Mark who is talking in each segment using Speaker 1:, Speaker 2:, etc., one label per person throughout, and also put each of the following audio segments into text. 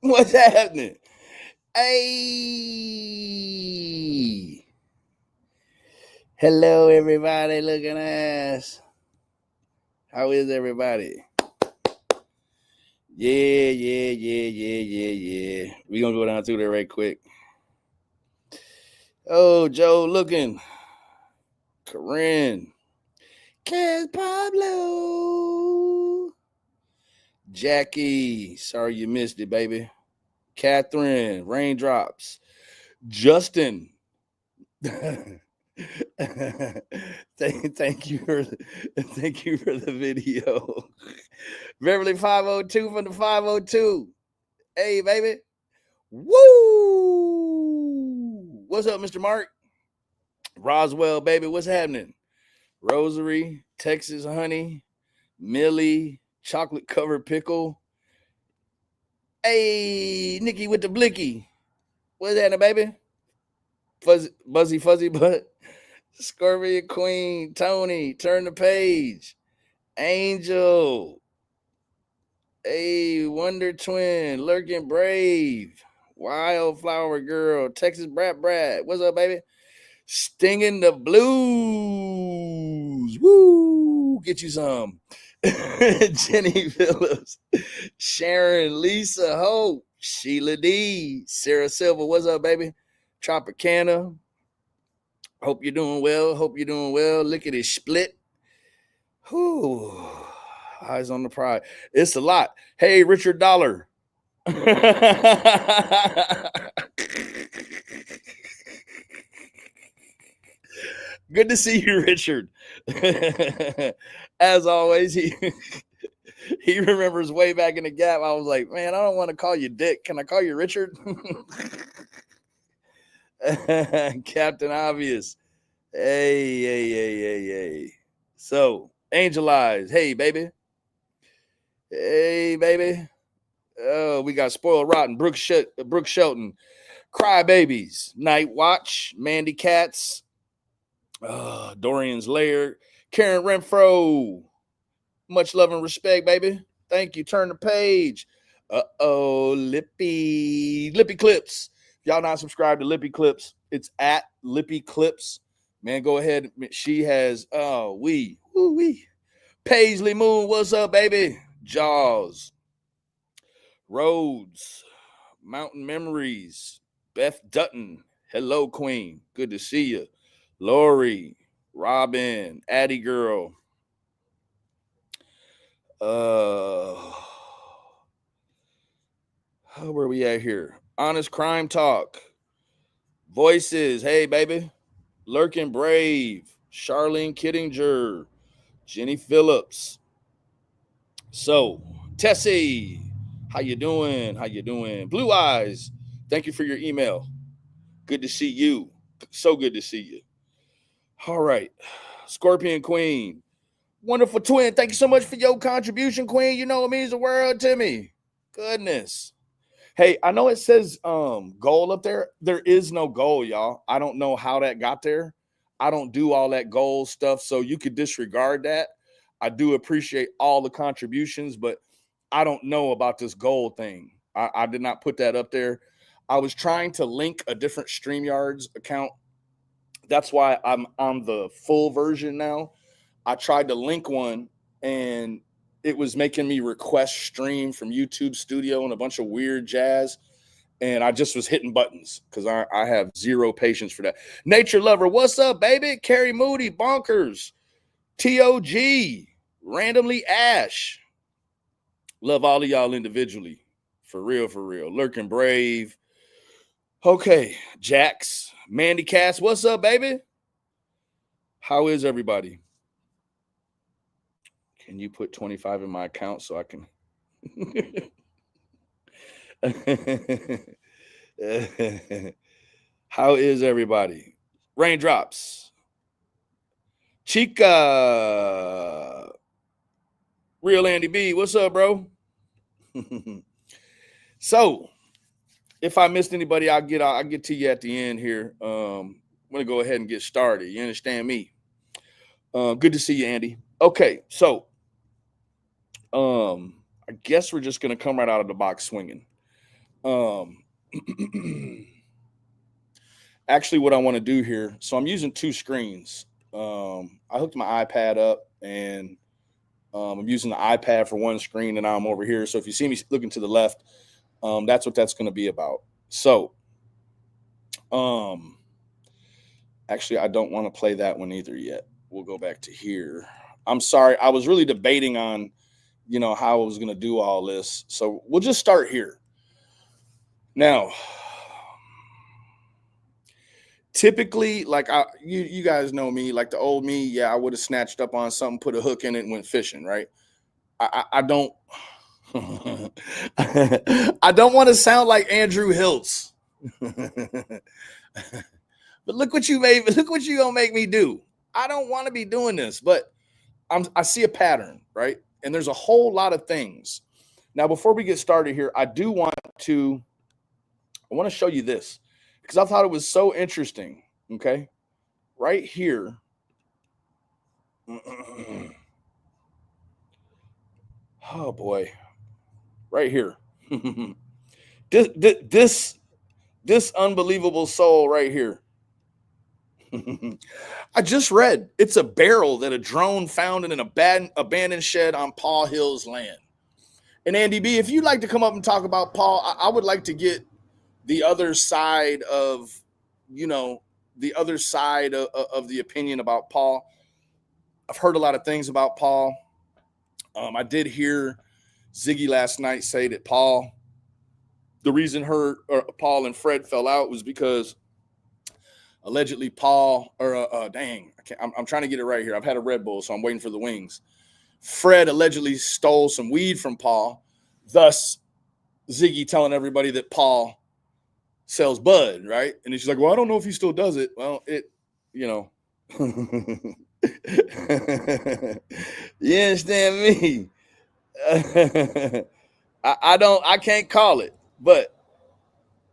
Speaker 1: What's happening? Hey. Hello, everybody. Looking ass. How is everybody? Yeah. We're going to go down through there right quick. Oh, Joe looking. Corinne. Cas Pablo. Jackie. Sorry you missed it, baby. Catherine. Raindrops. Justin. thank you for the video. Beverly 502 from the 502. Hey, baby. Woo! What's up, Mr. Mark? Roswell, baby. What's happening? Rosary, Texas honey, Millie, chocolate covered pickle. Hey, Nikki with the blicky. What's happening, baby? Fuzzy butt. Scorpion Queen, Tony, turn the page. Angel. Hey, Wonder Twin, Lurking Brave. Wildflower Girl, Texas Brat. What's up, baby? Stinging the Blues. Woo! Get you some. Jenny Phillips, Sharon, Lisa, Hope, Sheila D, Sarah Silva. What's up, baby? Tropicana. Hope you're doing well. Look at it split. Whew. Eyes on the prize. It's a lot. Hey, Richard Dollar. Good to see you, Richard. As always, he remembers way back in the gap. I was like, man, I don't want to call you Dick. Can I call you Richard? Captain Obvious. Hey. So, Angel Eyes. Hey, baby. Oh, we got Spoiled Rotten, Brooke Shelton, Cry Babies, Night Watch, Mandy Cats, Dorian's Lair, Karen Renfro. Much love and respect, baby. Thank you. Turn the page. Lippy Clips. If y'all not subscribed to Lippy Clips, it's at Lippy Clips. Man, go ahead. She has Paisley Moon, what's up, baby? Jaws. Rhodes. Mountain Memories. Beth Dutton. Hello, Queen. Good to see you. Lori. Robin. Addie Girl. Where we at here? Honest Crime Talk. Voices. Hey, baby. Lurking Brave. Charlene Kittinger. Jenny Phillips. So, Tessie. How you doing? Blue Eyes. Thank you for your email. Good to see you. So good to see you. All right. Scorpion Queen. Wonderful twin. Thank you so much for your contribution, Queen. You know it means the world to me. Goodness. Hey, I know it says goal up there. There is no goal, y'all. I don't know how that got there. I don't do all that goal stuff, so you could disregard that. I do appreciate all the contributions, but I don't know about this goal thing. I did not put that up there. I was trying to link a different StreamYards account. That's why I'm on the full version now. I tried to link one and it was making me request stream from YouTube Studio and a bunch of weird jazz. And I just was hitting buttons because I have zero patience for that. Nature Lover, what's up, baby? Carrie Moody, Bonkers, TOG, Randomly Ash. Love all of y'all individually. For real. Lurking Brave. Okay, Jax, Mandy Cass, what's up, baby? How is everybody? Can you put 25 in my account so I can? How is everybody? Raindrops. Chica. Real Andy B. What's up, bro? So, if I missed anybody, I'll get to you at the end here. I'm gonna go ahead and get started. You understand me? Good to see you, Andy. Okay, so I guess we're just gonna come right out of the box swinging. Actually, what I want to do here, so I'm using two screens. I hooked my iPad up, and I'm using the iPad for one screen, and now I'm over here. So if you see me looking to the left, that's what that's going to be about. So, actually, I don't want to play that one either yet. We'll go back to here. I'm sorry. I was really debating on, how I was going to do all this. So we'll just start here. Now, typically, like you guys know me, like the old me, yeah, I would have snatched up on something, put a hook in it, and went fishing, right? I don't. I don't want to sound like Andrew Hiltz. But look what you made. Look what you gonna make me do. I don't want to be doing this, but I see a pattern, right? And there's a whole lot of things. Now, before we get started here, I want to show you this because I thought it was so interesting. Okay, right here. Oh boy, right here. this unbelievable soul right here. I just read it's a barrel that a drone found in an abandoned shed on Paul Hill's land. And Andy B, if you'd like to come up and talk about Paul, I would like to get the other side of, the other side of the opinion about Paul. I've heard a lot of things about Paul. I did hear Ziggy last night say that the reason Paul and Fred fell out was because allegedly Paul, I'm trying to get it right here. I've had a Red Bull, so I'm waiting for the wings. Fred allegedly stole some weed from Paul, thus Ziggy telling everybody that Paul sells bud, right? And he's like, well, I don't know if he still does it. Well, you understand me? I can't call it, but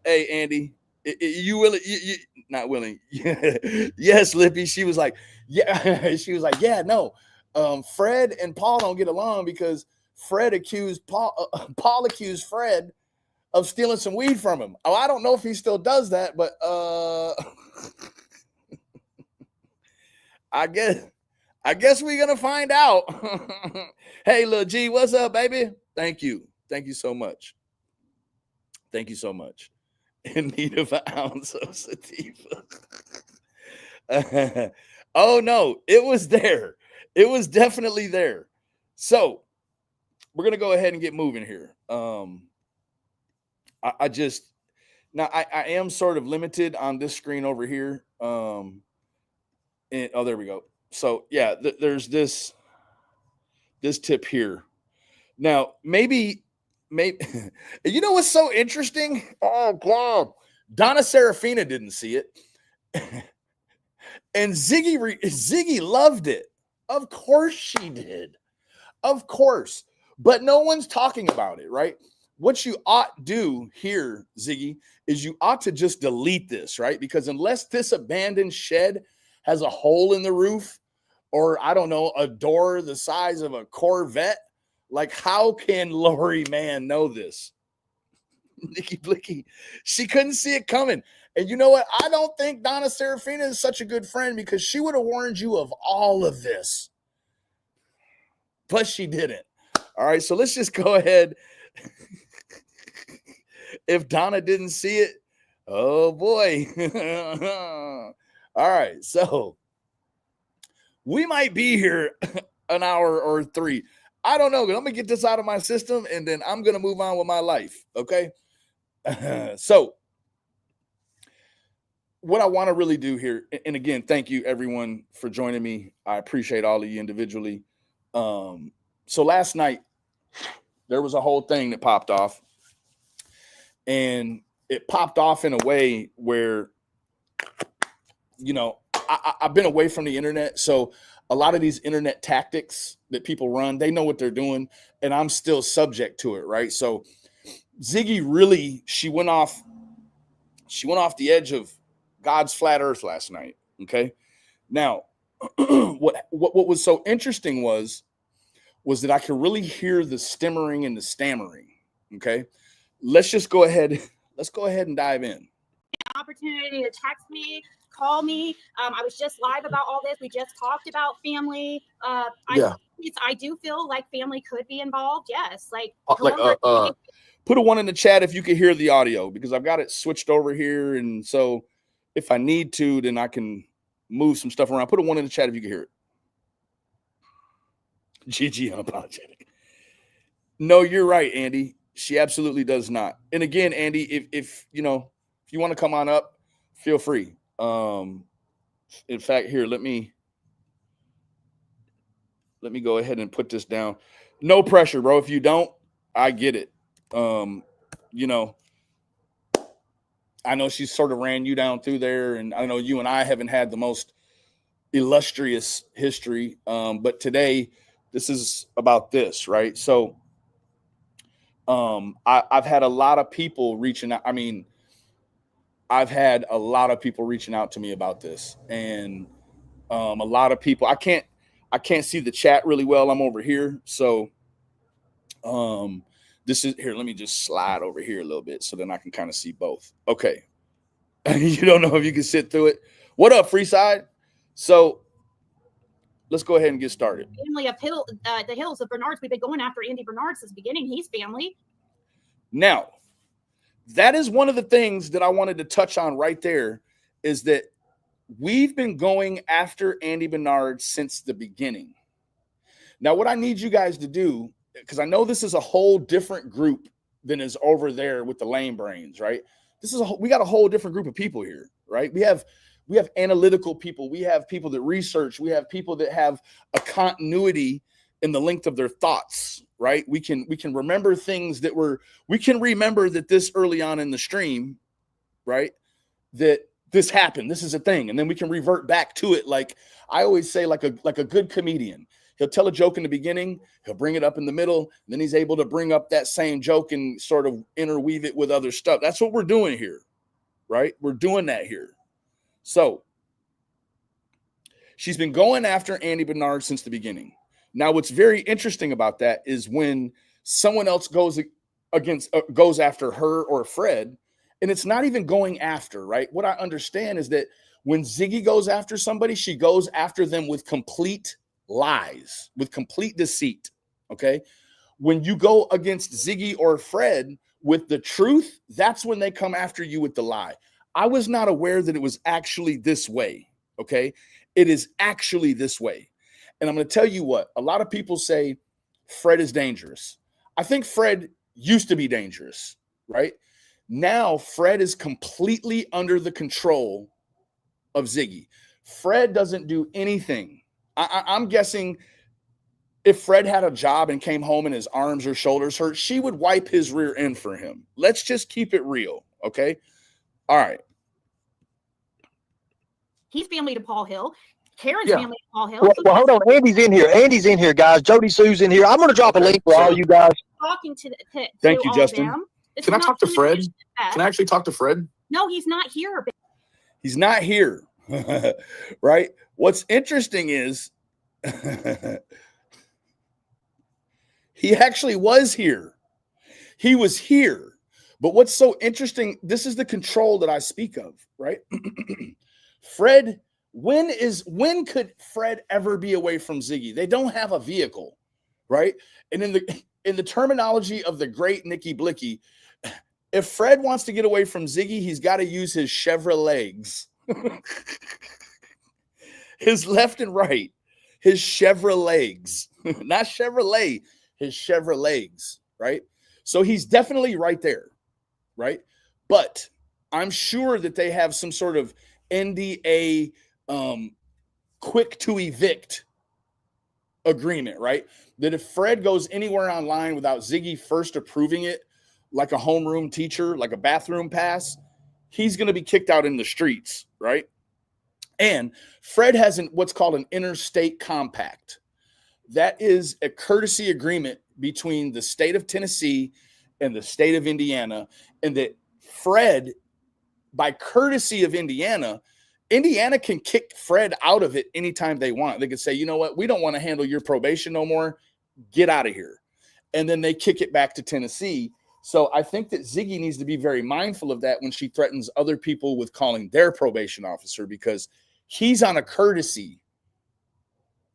Speaker 1: hey, Andy, you willing? You not willing? Yes, Lippy. She was like, yeah. She was like, yeah, no. Fred and Paul don't get along because Fred accused Paul. Paul accused Fred of stealing some weed from him. Oh, I don't know if he still does that, but I guess we're gonna find out. Hey, Lil G, what's up, baby? Thank you so much. Thank you so much. In need of an ounce of sativa. Oh no, it was there. It was definitely there. So we're gonna go ahead and get moving here. I am sort of limited on this screen over here. And there we go. So yeah, there's this tip here. Now maybe you know what's so interesting? Oh God, Donna Serafina didn't see it, and Ziggy loved it. Of course she did. Of course, but no one's talking about it, right? What you ought do here, Ziggy, is you ought to just delete this, right? Because unless this abandoned shed has a hole in the roof, or I don't know, a door the size of a Corvette, like how can Lori Mann know this? Nikki Blicky, she couldn't see it coming. And you know what? I don't think Donna Serafina is such a good friend because she would have warned you of all of this. But she didn't. All right, so let's just go ahead. If Donna didn't see it, oh boy. All right, so we might be here an hour or three. I don't know. I'm going to get this out of my system, and then I'm going to move on with my life, okay? So what I want to really do here, and again, thank you, everyone, for joining me. I appreciate all of you individually. So last night, there was a whole thing that popped off, and it popped off in a way where, I've been away from the internet, so a lot of these internet tactics that people run, they know what they're doing, and I'm still subject to it, right? So Ziggy really, she went off the edge of God's flat earth last night, okay? Now, what was so interesting was that I could really hear the stimmering and the stammering, okay? let's just go ahead. Let's go ahead and dive in.
Speaker 2: Opportunity to text me, call me. I was just live about all this. We just talked about family. I do feel like family could be involved. Yes,
Speaker 1: put a 1 in the chat if you can hear the audio, because I've got it switched over here, and so if I need to, then I can move some stuff around. Put a 1 in the chat if you can hear it. GG unapologetic. No, you're right, Andy. She absolutely does not. And again, Andy, if you want to come on up, feel free. In fact, here, let me go ahead and put this down. No pressure, bro. If you don't, I get it. I know she sort of ran you down through there, and I know you and I haven't had the most illustrious history. But today, this is about this, right? So I've had a lot of people reaching out. I mean, I've had a lot of people reaching out to me about this, and a lot of people, I can't see the chat really well. I'm over here. So this is here. Let me just slide over here a little bit so then I can kind of see both. Okay. You don't know if you can sit through it. What up, Freeside? So let's go ahead and get started.
Speaker 2: Family of the Hills of Bernards. We've been going after Andy Bernard since the beginning. He's family.
Speaker 1: Now, that is one of the things that I wanted to touch on right there, is that we've been going after Andy Bernard since the beginning. Now, what I need you guys to do, because I know this is a whole different group than is over there with the lame brains, right? We got a whole different group of people here, right? We have analytical people. We have people that research. We have people that have a continuity in the length of their thoughts, right? We can remember things we can remember that this early on in the stream, right? That this happened. This is a thing. And then we can revert back to it. Like I always say, like a good comedian. He'll tell a joke in the beginning, he'll bring it up in the middle, and then he's able to bring up that same joke and sort of interweave it with other stuff. That's what we're doing here, right? We're doing that here. So she's been going after Andy Bernard since the beginning. Now, what's very interesting about that is when someone else goes after her or Fred, and it's not even going after, right? What I understand is that when Ziggy goes after somebody, she goes after them with complete lies, with complete deceit, okay? When you go against Ziggy or Fred with the truth, that's when they come after you with the lie. I was not aware that it was actually this way, okay? It is actually this way. And I'm going to tell you what, a lot of people say Fred is dangerous. I think Fred used to be dangerous, right? Now, Fred is completely under the control of Ziggy. Fred doesn't do anything. I'm guessing if Fred had a job and came home and his arms or shoulders hurt, she would wipe his rear end for him. Let's just keep it real, okay? All right.
Speaker 2: He's family to Paul Hill. Karen's family to Paul Hill.
Speaker 3: Well, hold on. Andy's in here. Andy's in here, guys. Jody Sue's in here. I'm going to drop a link for all you guys.
Speaker 2: Talking to
Speaker 1: Thank you, Justin.
Speaker 4: Can I talk to Fred? Can I actually talk to Fred?
Speaker 2: No, he's not here.
Speaker 1: He's not here, right? What's interesting is he actually was here. He was here. But what's so interesting, this is the control that I speak of, right? Fred, when could Fred ever be away from Ziggy? They don't have a vehicle, right? And in the terminology of the great Nikki Blicky, if Fred wants to get away from Ziggy, he's got to use his Chevrolets. His left and right, his Chevrolets, not Chevrolet, his Chevrolets, right? So he's definitely right there, right? But I'm sure that they have some sort of NDA quick to evict agreement, right? That if Fred goes anywhere online without Ziggy first approving it, like a homeroom teacher, like a bathroom pass, he's going to be kicked out in the streets, right? And Fred has what's called an interstate compact. That is a courtesy agreement between the state of Tennessee and the state of Indiana, and that Fred, by courtesy of Indiana can kick Fred out of it anytime they want. They could say, you know what, we don't want to handle your probation no more. Get out of here. And then they kick it back to Tennessee. So I think that Ziggy needs to be very mindful of that when she threatens other people with calling their probation officer, because he's on a courtesy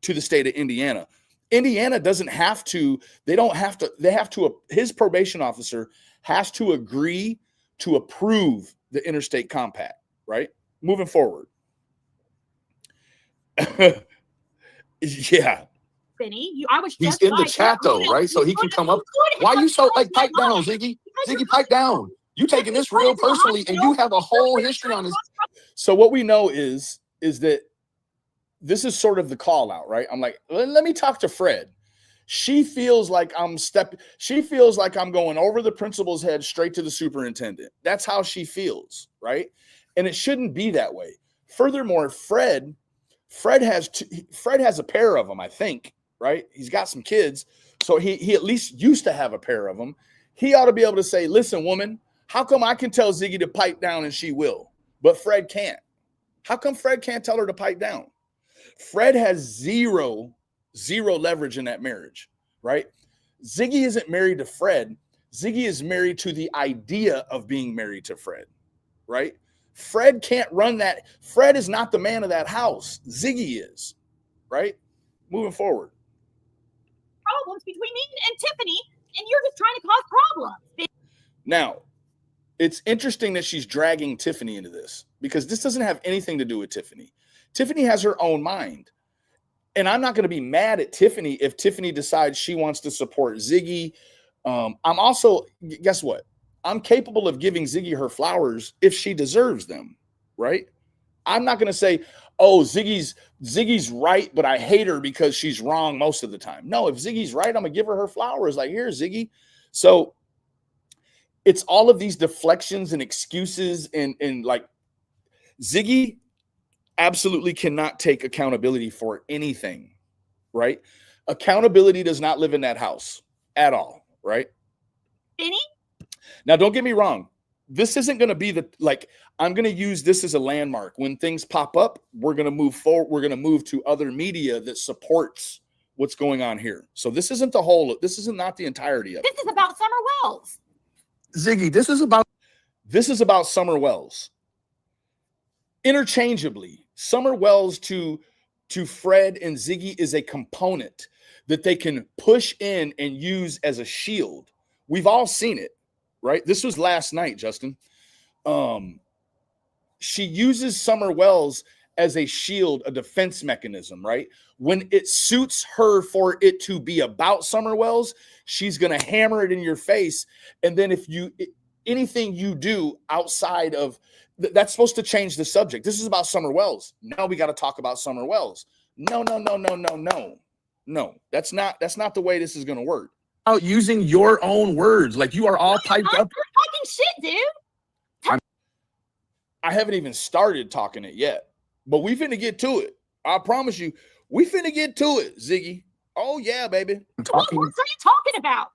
Speaker 1: to the state of Indiana. Indiana doesn't have to, they don't have to, they have to, his probation officer has to agree to approve the interstate compact, right? Moving forward. Yeah.
Speaker 2: Benny, I was
Speaker 4: He's
Speaker 2: just
Speaker 4: in the chat though, right? So he can come up. Why you so like pipe down, Ziggy? Ziggy, pipe down. You taking this real personally, and you have a whole history on this.
Speaker 1: So what we know is that this is sort of the call out, right? I'm like, let me talk to Fred. She feels like she feels like I'm going over the principal's head straight to the superintendent. That's how she feels, right? And it shouldn't be that way. Furthermore, Fred has a pair of them, I think, right? He's got some kids, so he at least used to have a pair of them. He ought to be able to say, listen, woman, how come I can tell Ziggy to pipe down and she will, but Fred can't? How come Fred can't tell her to pipe down? Fred has zero leverage in that marriage, right? Ziggy isn't married to Fred. Ziggy is married to the idea of being married to Fred, right? Fred can't run that. Fred is not the man of that house. Ziggy is, right? Moving forward.
Speaker 2: Problems between me and Tiffany, and you're just trying to cause problems.
Speaker 1: Now, it's interesting that she's dragging Tiffany into this, because this doesn't have anything to do with Tiffany. Tiffany has her own mind. And I'm not going to be mad at Tiffany if Tiffany decides she wants to support Ziggy. I'm also, guess what? I'm capable of giving Ziggy her flowers if she deserves them, right? I'm not going to say, oh, Ziggy's right, but I hate her because she's wrong most of the time. No, if Ziggy's right, I'm going to give her flowers. Like, here, Ziggy. So it's all of these deflections and excuses, and like, Ziggy absolutely cannot take accountability for anything, right? Accountability does not live in that house at all, right?
Speaker 2: Benny?
Speaker 1: Now, don't get me wrong. This isn't going to be I'm going to use this as a landmark. When things pop up, we're going to move forward. We're going to move to other media that supports what's going on here. So this isn't not the entirety of it.
Speaker 2: This is about Summer Wells.
Speaker 4: Ziggy, this is about
Speaker 1: Summer Wells. Interchangeably, Summer Wells to Fred and Ziggy is a component that they can push in and use as a shield. We've all seen it, right? This was last night, Justin. She uses Summer Wells as a shield, a defense mechanism, right? When it suits her for it to be about Summer Wells, she's going to hammer it in your face. And then anything you do outside of that's supposed to change the subject. This is about Summer Wells. Now we got to talk about Summer Wells. No. That's not the way this is going to work.
Speaker 4: Out using your own words. Like, you are all piped up.
Speaker 2: You're talking shit, dude.
Speaker 1: I haven't even started talking it yet, but we finna get to it. I promise you, we finna get to it, Ziggy. Oh yeah, baby.
Speaker 2: What are you talking about?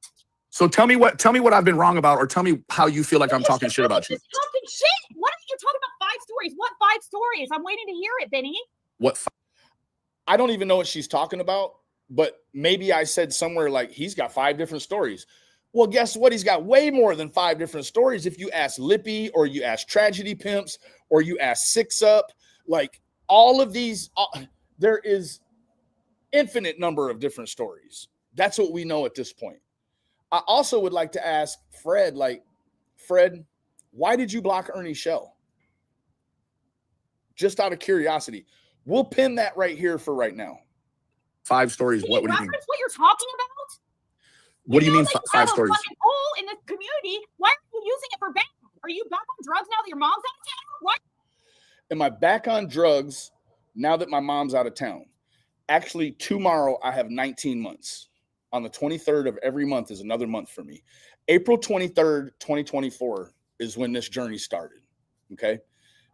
Speaker 4: So tell me what I've been wrong about, or tell me how you feel like I'm talking shit about you.
Speaker 2: Talking shit. What are you talking about? 5 stories. What 5 stories? I'm waiting to hear it, Benny.
Speaker 4: What?
Speaker 1: I don't even know what she's talking about, but maybe I said somewhere like he's got 5 different stories. Well, guess what? He's got way more than 5 different stories. If you ask Lippy, or you ask Tragedy Pimps, or you ask Six Up, like all of these, there is infinite number of different stories. That's what we know at this point. I also would like to ask Fred, Fred, why did you block Ernie Shell? Just out of curiosity. We'll pin that right here for right now.
Speaker 4: 5 stories. What do you mean?
Speaker 2: What you're talking about?
Speaker 4: What do you mean 5 stories?
Speaker 2: Hole in the community. Why are you using it for bank? Are you back on drugs now that your mom's out of town? What?
Speaker 1: Am I back on drugs now that my mom's out of town? Actually, tomorrow I have 19 months. On the 23rd of every month is another month for me. April 23rd, 2024 is when this journey started. Okay.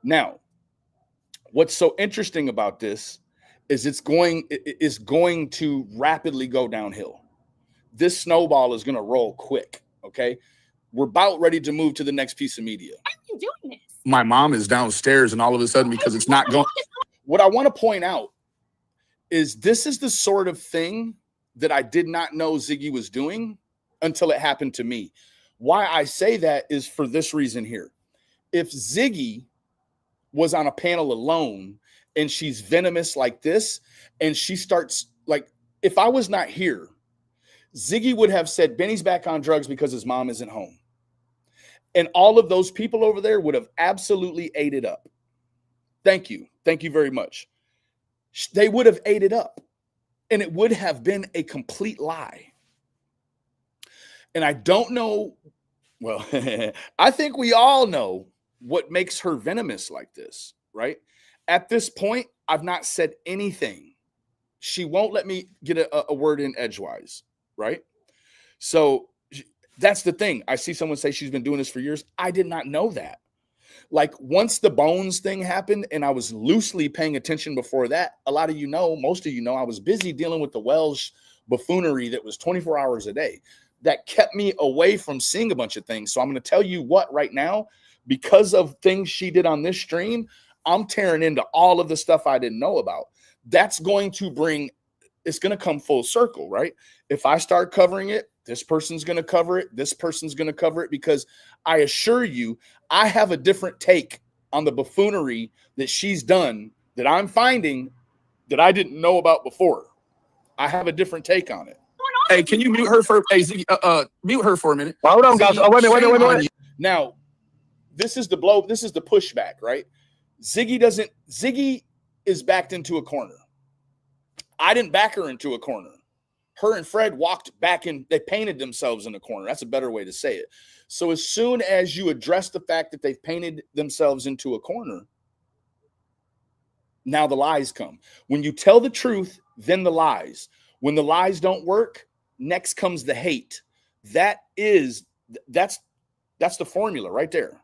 Speaker 1: Now, what's so interesting about this is it's going to rapidly go downhill. This snowball is going to roll quick. Okay. We're about ready to move to the next piece of media.
Speaker 2: Why are you doing this?
Speaker 4: My mom is downstairs, and all of a sudden, because it's not going.
Speaker 1: What I want to point out is this is the sort of thing that I did not know Ziggy was doing until it happened to me. Why I say that is for this reason here. If Ziggy was on a panel alone and she's venomous like this, and she starts like, if I was not here, Ziggy would have said Benny's back on drugs because his mom isn't home. And all of those people over there would have absolutely ate it up. Thank you. Thank you very much. They would have ate it up. And it would have been a complete lie. And I don't know. Well, I think we all know what makes her venomous like this, right? At this point, I've not said anything. She won't let me get a word in edgewise, right? So that's the thing. I see someone say she's been doing this for years. I did not know that. Like once the Bones thing happened and I was loosely paying attention before that, a lot of you know, most of you know, I was busy dealing with the Welsh buffoonery that was 24 hours a day. That kept me away from seeing a bunch of things. So I'm going to tell you what right now, because of things she did on this stream, I'm tearing into all of the stuff I didn't know about. That's going to bring, it's going to come full circle, right? If I start covering it, this person's going to cover it. This person's going to cover it, because I assure you, I have a different take on the buffoonery that she's done that I'm finding that I didn't know about before. I have a different take on it.
Speaker 4: Hey, can you mute her for mute her for a minute?
Speaker 3: Hold on, guys. Oh, wait a minute.
Speaker 1: Now, this is the blow. This is the pushback, right? Ziggy is backed into a corner. I didn't back her into a corner. Her and Fred walked back in. They painted themselves in a corner. That's a better way to say it. So as soon as you address the fact that they've painted themselves into a corner, now the lies come. When you tell the truth, then the lies. When the lies don't work, next comes the hate. That's the formula right there.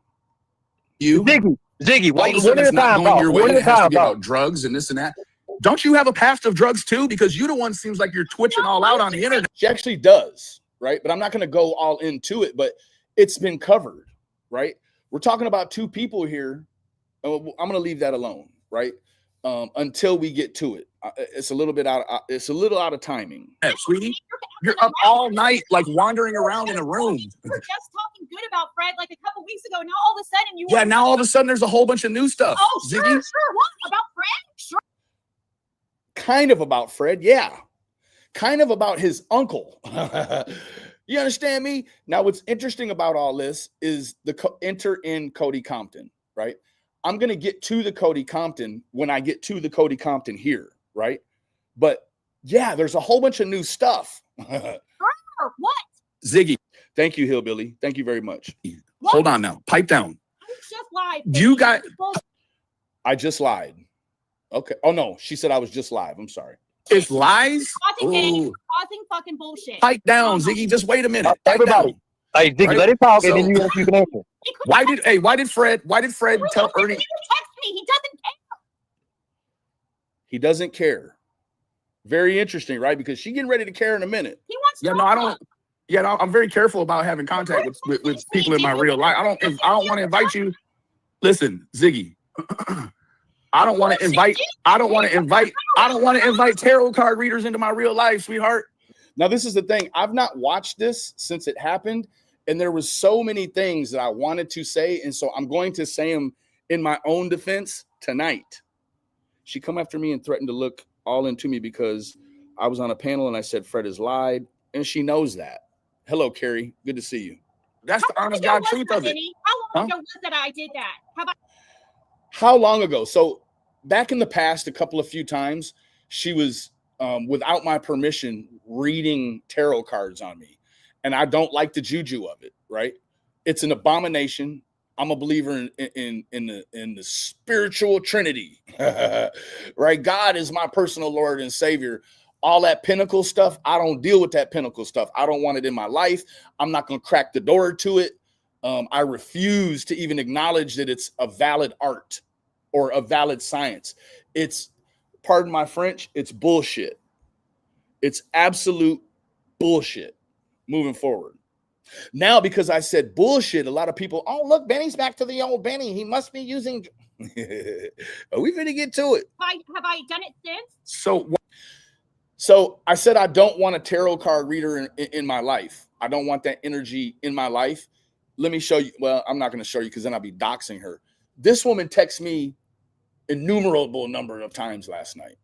Speaker 3: Ziggy,
Speaker 4: All of a
Speaker 3: wait,
Speaker 4: sudden
Speaker 3: one at
Speaker 4: it's
Speaker 3: a
Speaker 4: not
Speaker 3: time,
Speaker 4: going your way.
Speaker 3: one at a
Speaker 4: It has to
Speaker 3: time,
Speaker 4: be about drugs and this and that. Don't you have a past of drugs too? Because you're the one seems like you're twitching all out on the internet.
Speaker 1: She actually does, right? But I'm not going to go all into it, but it's been covered, right? We're talking about two people here. I'm going to leave that alone, right? Until we get to it. It's a little out of timing.
Speaker 4: Yeah, sweetie, you're up all night, like wandering around in a room.
Speaker 2: You were just talking good about Fred like a couple weeks ago. Now all of a sudden you
Speaker 4: Yeah, now all of a sudden there's a whole bunch of new stuff.
Speaker 2: Oh, sure,
Speaker 4: Ziggy.
Speaker 2: sure. What about Fred? Sure.
Speaker 1: Kind of about Fred, yeah. Kind of about his uncle. You understand me? Now, what's interesting about all this is enter in Cody Compton, right? I'm going to get to the Cody Compton when I get to the Cody Compton here, right? But yeah, there's a whole bunch of new stuff.
Speaker 2: Sure. What?
Speaker 4: Ziggy.
Speaker 1: Thank you, Hillbilly. Thank you very much.
Speaker 2: What?
Speaker 4: Hold on now. Pipe down.
Speaker 2: You just lied.
Speaker 4: You got.
Speaker 1: I just lied. Okay. Oh, no. She said I was just live. I'm sorry.
Speaker 4: It's lies.
Speaker 2: Causing fucking bullshit.
Speaker 4: Pipe down, Ziggy. Just wait a minute. Pipe
Speaker 3: everybody.
Speaker 4: down.
Speaker 3: Hey, Ziggy,
Speaker 4: Right?
Speaker 3: let him talk,
Speaker 4: So-
Speaker 3: and then you can answer.
Speaker 4: Why did Fred tell Ernie?
Speaker 2: He text me. He doesn't care.
Speaker 1: He doesn't care. Very interesting, right? Because she's getting ready to care in a minute.
Speaker 2: He wants to
Speaker 4: Yeah, no, I don't. Yeah, no, I'm very careful about having contact with people in my real life. I don't want to invite you. Listen, Ziggy. I don't want to invite tarot card readers into my real life, sweetheart.
Speaker 1: Now, this is the thing. I've not watched this since it happened, and there was so many things that I wanted to say, and so I'm going to say them in my own defense tonight. She come after me and threatened to look all into me because I was on a panel and I said Fred has lied, and she knows that. Hello, Carrie. Good to see you.
Speaker 4: That's the honest God truth of it.
Speaker 2: How long ago was that I did that?
Speaker 1: How long ago? So back in the past, a few times, she was, without my permission, reading tarot cards on me. And I don't like the juju of it, right? It's an abomination. I'm a believer in the spiritual Trinity, right? God is my personal Lord and Savior. All that pinnacle stuff, I don't deal with that pinnacle stuff. I don't want it in my life. I'm not going to crack the door to it. I refuse to even acknowledge that it's a valid art or a valid science. It's, pardon my French, it's bullshit. It's absolute bullshit moving forward. Now, because I said bullshit, a lot of people, oh, look, Benny's back to the old Benny. He must be using. Are we going to get to it?
Speaker 2: Have I done it since?
Speaker 4: So
Speaker 1: So I said, I don't want a tarot card reader in my life. I don't want that energy in my life. Let me show you. Well, I'm not going to show you because then I'll be doxing her. This woman texted me innumerable number of times last night.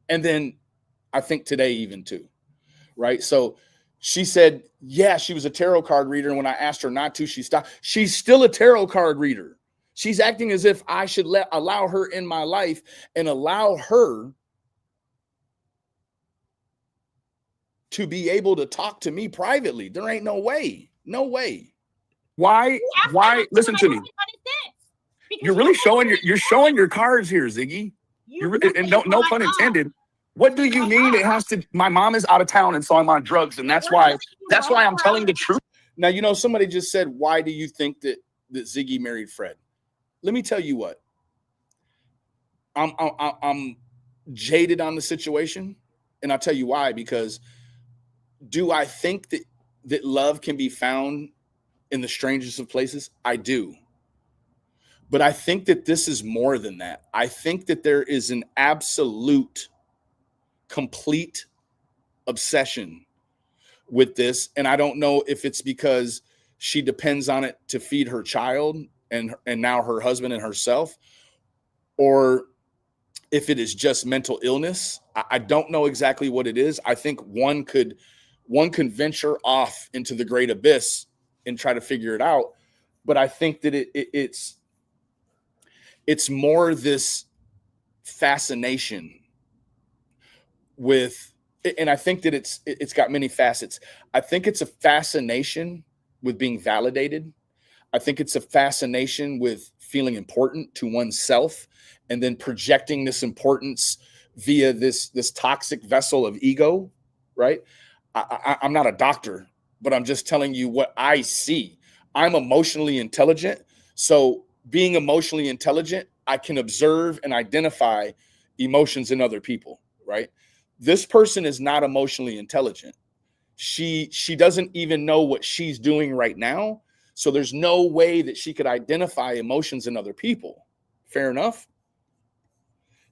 Speaker 1: And then I think today even too, right? So she said, yeah, she was a tarot card reader. And when I asked her not to, she stopped. She's still a tarot card reader. She's acting as if I should allow her in my life and allow her to be able to talk to me privately. There ain't no way. No way.
Speaker 4: Why? Listen to me. You're really showing your cards here, Ziggy. And no pun intended. What do you mean it has to? My mom is out of town, and so I'm on drugs, and that's why I'm telling the truth.
Speaker 1: Now, you know, somebody just said, why do you think that Ziggy married Fred? Let me tell you what. I'm jaded on the situation, and I'll tell you why. Because do I think that love can be found in the strangest of places? I do. But I think that this is more than that. I think that there is an absolute, complete obsession with this. And I don't know if it's because she depends on it to feed her child and now her husband and herself, or if it is just mental illness. I don't know exactly what it is. I think one can venture off into the great abyss and try to figure it out. But I think that it's more this fascination with, and I think that it's got many facets. I think it's a fascination with being validated. I think it's a fascination with feeling important to oneself and then projecting this importance via this toxic vessel of ego, right? I'm not a doctor, but I'm just telling you what I see. I'm emotionally intelligent. So being emotionally intelligent, I can observe and identify emotions in other people, right? This person is not emotionally intelligent. She doesn't even know what she's doing right now. So there's no way that she could identify emotions in other people. Fair enough?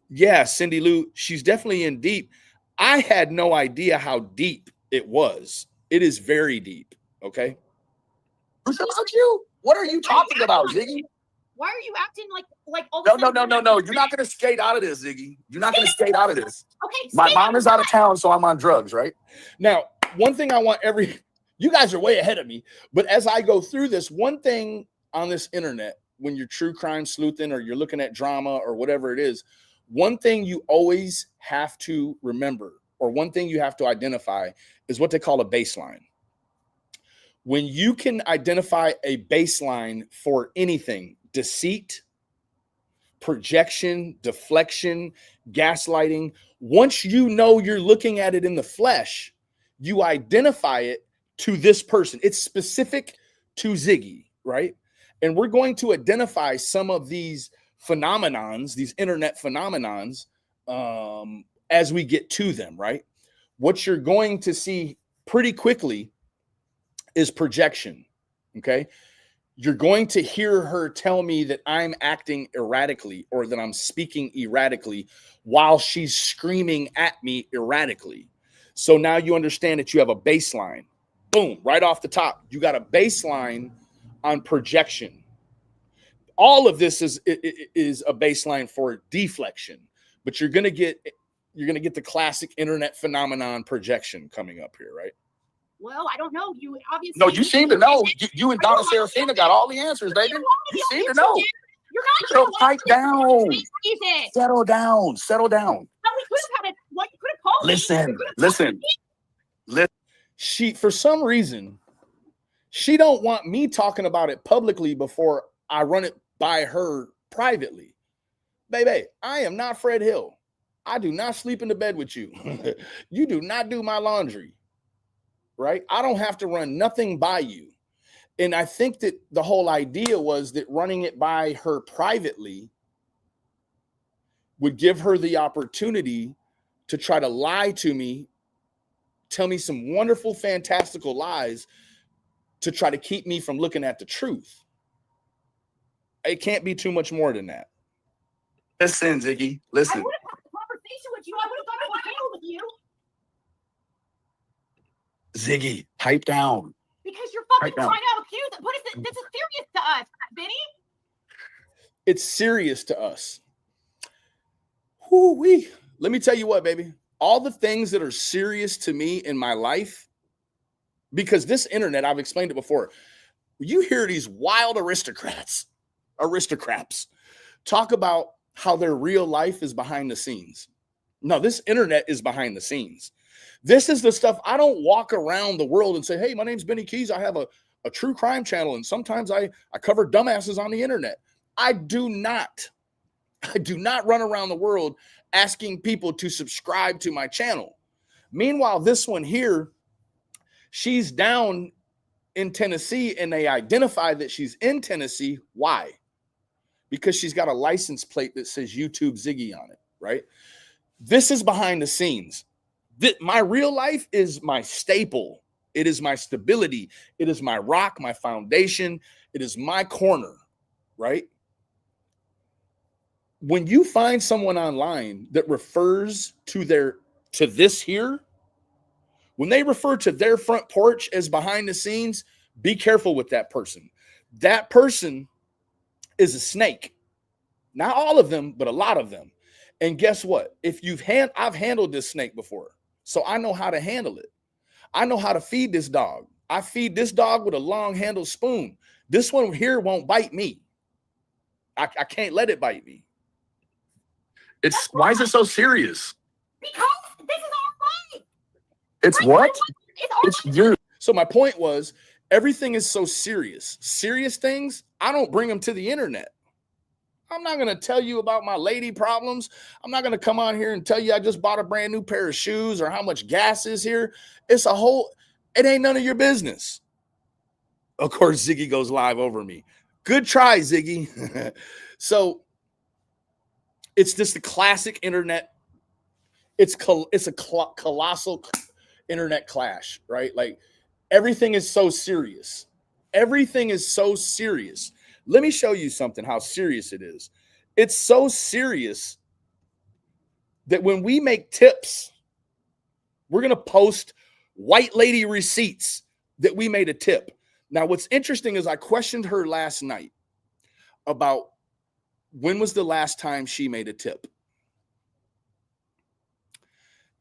Speaker 1: Yeah, Cindy Lou, she's definitely in deep. I had no idea how deep it was. It is very deep, okay?
Speaker 4: Who's about you? What are you talking about, Ziggy?
Speaker 2: Why are you acting like all
Speaker 4: No. You're not going to skate out of this, Ziggy. You're not going to skate out of this.
Speaker 2: Okay.
Speaker 4: My mom is out of town, so I'm on drugs, right?
Speaker 1: Now, one thing I want you guys are way ahead of me, but as I go through this, one thing on this internet, when you're true crime sleuthing or you're looking at drama or whatever it is, one thing you always have to remember, or one thing you have to identify, is what they call a baseline. When you can identify a baseline for anything, deceit, projection, deflection, gaslighting, once you know you're looking at it in the flesh, you identify it to this person. It's specific to Ziggy, right? And we're going to identify some of these phenomenons, these internet phenomenons, as we get to them, right? What you're going to see pretty quickly is projection, okay? You're going to hear her tell me that I'm acting erratically or that I'm speaking erratically while she's screaming at me erratically. So now you understand that you have a baseline. Boom, right off the top. You got a baseline on projection. All of this is a baseline for deflection, but you're going to get the classic internet phenomenon projection coming up here, right?
Speaker 2: Well, I don't know. You obviously.
Speaker 4: No, you seem to know. You and Donna Serafina got all the answers, baby. You seem to know.
Speaker 2: You're not.
Speaker 4: So pipe down. Settle down. Settle down.
Speaker 2: No, we could have had it. What you could have called.
Speaker 4: Listen.
Speaker 1: She, for some reason, she don't want me talking about it publicly before I run it by her privately. Baby, I am not Fred Hill. I do not sleep in the bed with you. You do not do my laundry. Right? I don't have to run nothing by you. And I think that the whole idea was that running it by her privately would give her the opportunity to try to lie to me, tell me some wonderful, fantastical lies to try to keep me from looking at the truth. It can't be too much more than that.
Speaker 4: Listen, Ziggy, listen.
Speaker 2: I would have had a conversation with you. I would have thought I would deal with you.
Speaker 4: Ziggy, pipe down.
Speaker 2: Because you're fucking trying to accuse it. What is it? This is serious to us, Benny.
Speaker 1: It's serious to us. Whoo-wee. Let me tell you what, baby. All the things that are serious to me in my life, because this internet, I've explained it before. You hear these wild aristocrats talk about how their real life is behind the scenes. No, this internet is behind the scenes. This is the stuff. I don't walk around the world and say, hey, my name's Benny Keys. I have a true crime channel. And sometimes I cover dumbasses on the internet. I do not run around the world asking people to subscribe to my channel. Meanwhile, this one here, she's down in Tennessee and they identify that she's in Tennessee. Why? Because she's got a license plate that says YouTube Ziggy on it, right? This is behind the scenes. My real life is my staple. It is my stability. It is my rock, my foundation. It is my corner, right? When you find someone online that refers to this here, when they refer to their front porch as behind the scenes, be careful with that person. That person is a snake. Not all of them, but a lot of them. And guess what? I've handled this snake before, so I know how to handle it. I know how to feed this dog. I feed this dog with a long handled spoon. This one here won't bite me. I can't let it bite me.
Speaker 4: Why is it so serious?
Speaker 2: Because this is our life.
Speaker 4: It's what? It's your.
Speaker 1: So my point was, everything is so serious. Serious things, I don't bring them to the internet. I'm not going to tell you about my lady problems. I'm not going to come on here and tell you I just bought a brand new pair of shoes or how much gas is here. It ain't none of your business. Of course, Ziggy goes live over me. Good try, Ziggy. So it's just the classic internet. It's a colossal internet clash, right? Like everything is so serious. Everything is so serious. Let me show you something, how serious it is. It's so serious that when we make tips, we're going to post white lady receipts that we made a tip. Now, what's interesting is I questioned her last night about when was the last time she made a tip.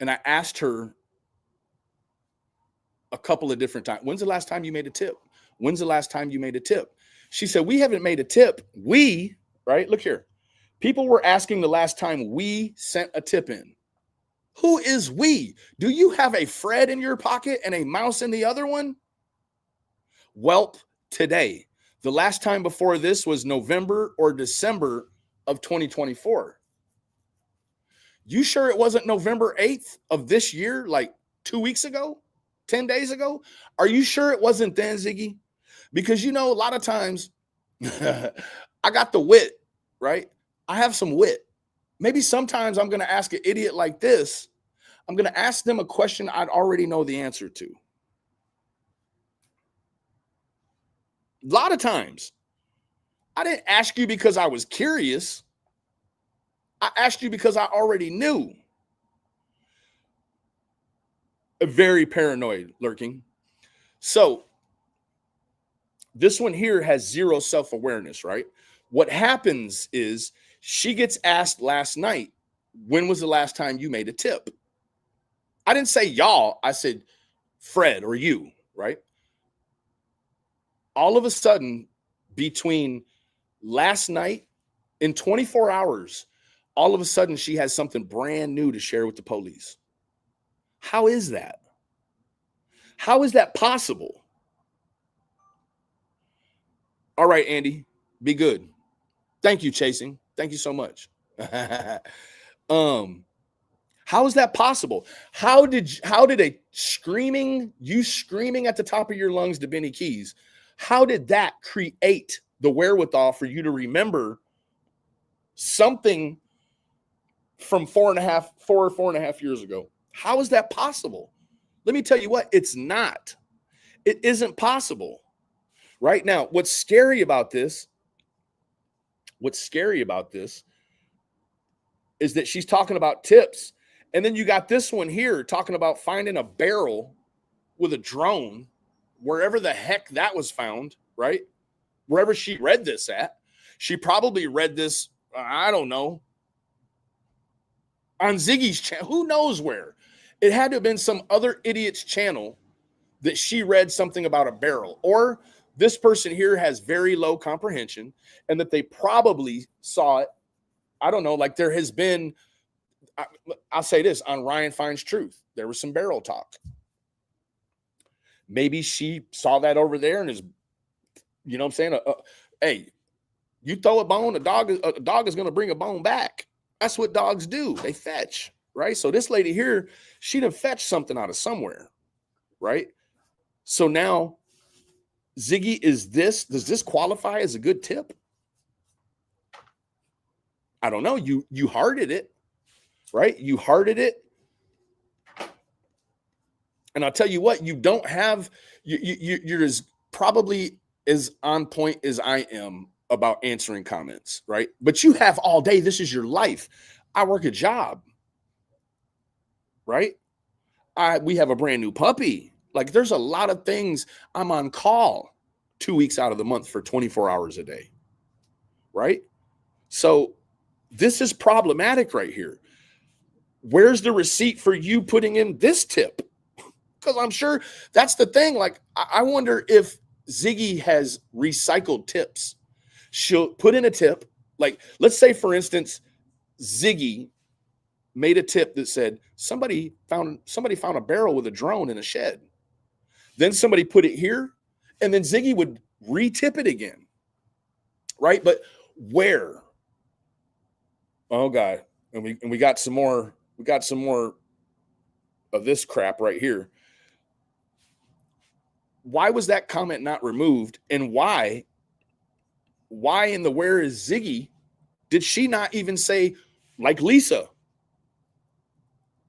Speaker 1: And I asked her a couple of different times. When's the last time you made a tip? When's the last time you made a tip? She said, we haven't made a tip. Right? Look here. People were asking the last time we sent a tip in. Who is we? Do you have a Fred in your pocket and a mouse in the other one? Welp, today. The last time before this was November or December of 2024. You sure it wasn't November 8th of this year, like 2 weeks ago, 10 days ago? Are you sure it wasn't then, Ziggy? Because, a lot of times I got the wit, right? I have some wit. Maybe sometimes I'm going to ask an idiot like this. I'm going to ask them a question I'd already know the answer to. A lot of times I didn't ask you because I was curious. I asked you because I already knew. Very paranoid lurking. So this one here has zero self-awareness, right? What happens is she gets asked last night, when was the last time you made a tip? I didn't say y'all. I said Fred or you, right? All of a sudden, between last night and 24 hours, all of a sudden she has something brand new to share with the police. How is that? How is that possible? All right, Andy, be good. Thank you, Chasing. Thank you so much. How is that possible? How did you screaming at the top of your lungs to Benny Keys, how did that create the wherewithal for you to remember something from 4.5 or 4.5 years ago? How is that possible? Let me tell you what, it's not. It isn't possible. Right now, what's scary about this is that she's talking about tips. And then you got this one here talking about finding a barrel with a drone, wherever the heck that was found, right? Wherever she read this at, she probably read this, I don't know, on Ziggy's channel. Who knows where? It had to have been some other idiot's channel that she read something about a barrel, or this person here has very low comprehension and that they probably saw it. I don't know. Like there has been, I'll say this on Ryan Finds Truth. There was some barrel talk. Maybe she saw that over there and is, you know what I'm saying? Hey, you throw a bone, a dog is going to bring a bone back. That's what dogs do. They fetch, right? So this lady here, she'd have fetched something out of somewhere, right? So now, Ziggy, does this qualify as a good tip? I don't know. You hearted it, right? You hearted it. And I'll tell you what, you don't have, you're as probably as on point as I am about answering comments, right? But you have all day. This is your life. I work a job, right? We have a brand new puppy. Like there's a lot of things. I'm on call 2 weeks out of the month for 24 hours a day, right? So this is problematic right here. Where's the receipt for you putting in this tip? Because I'm sure that's the thing. Like, I wonder if Ziggy has recycled tips. She'll put in a tip. Like, let's say, for instance, Ziggy made a tip that said somebody found a barrel with a drone in a shed. Then somebody put it here, and then Ziggy would re-tip it again, right? But where? Oh God, and we got some more. We got some more of this crap right here. Why was that comment not removed? And why in the where is Ziggy did she not even say, like Lisa,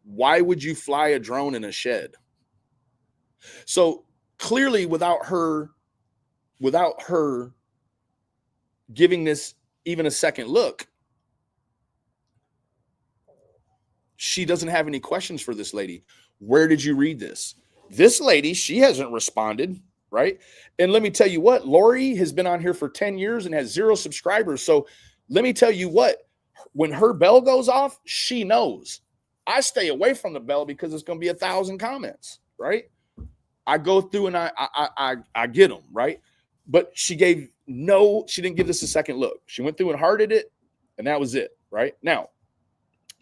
Speaker 1: why would you fly a drone in a shed? So clearly without her giving this even a second look, she doesn't have any questions for this lady. Where did you read this? This lady, she hasn't responded, right? And let me tell you what, Lori has been on here for 10 years and has 0 subscribers. So let me tell you what, when her bell goes off, she knows. I stay away from the bell because it's going to be 1,000 comments, right? I go through and I get them, right? But she didn't give this a second look. She went through and hearted it, and that was it, right? Now,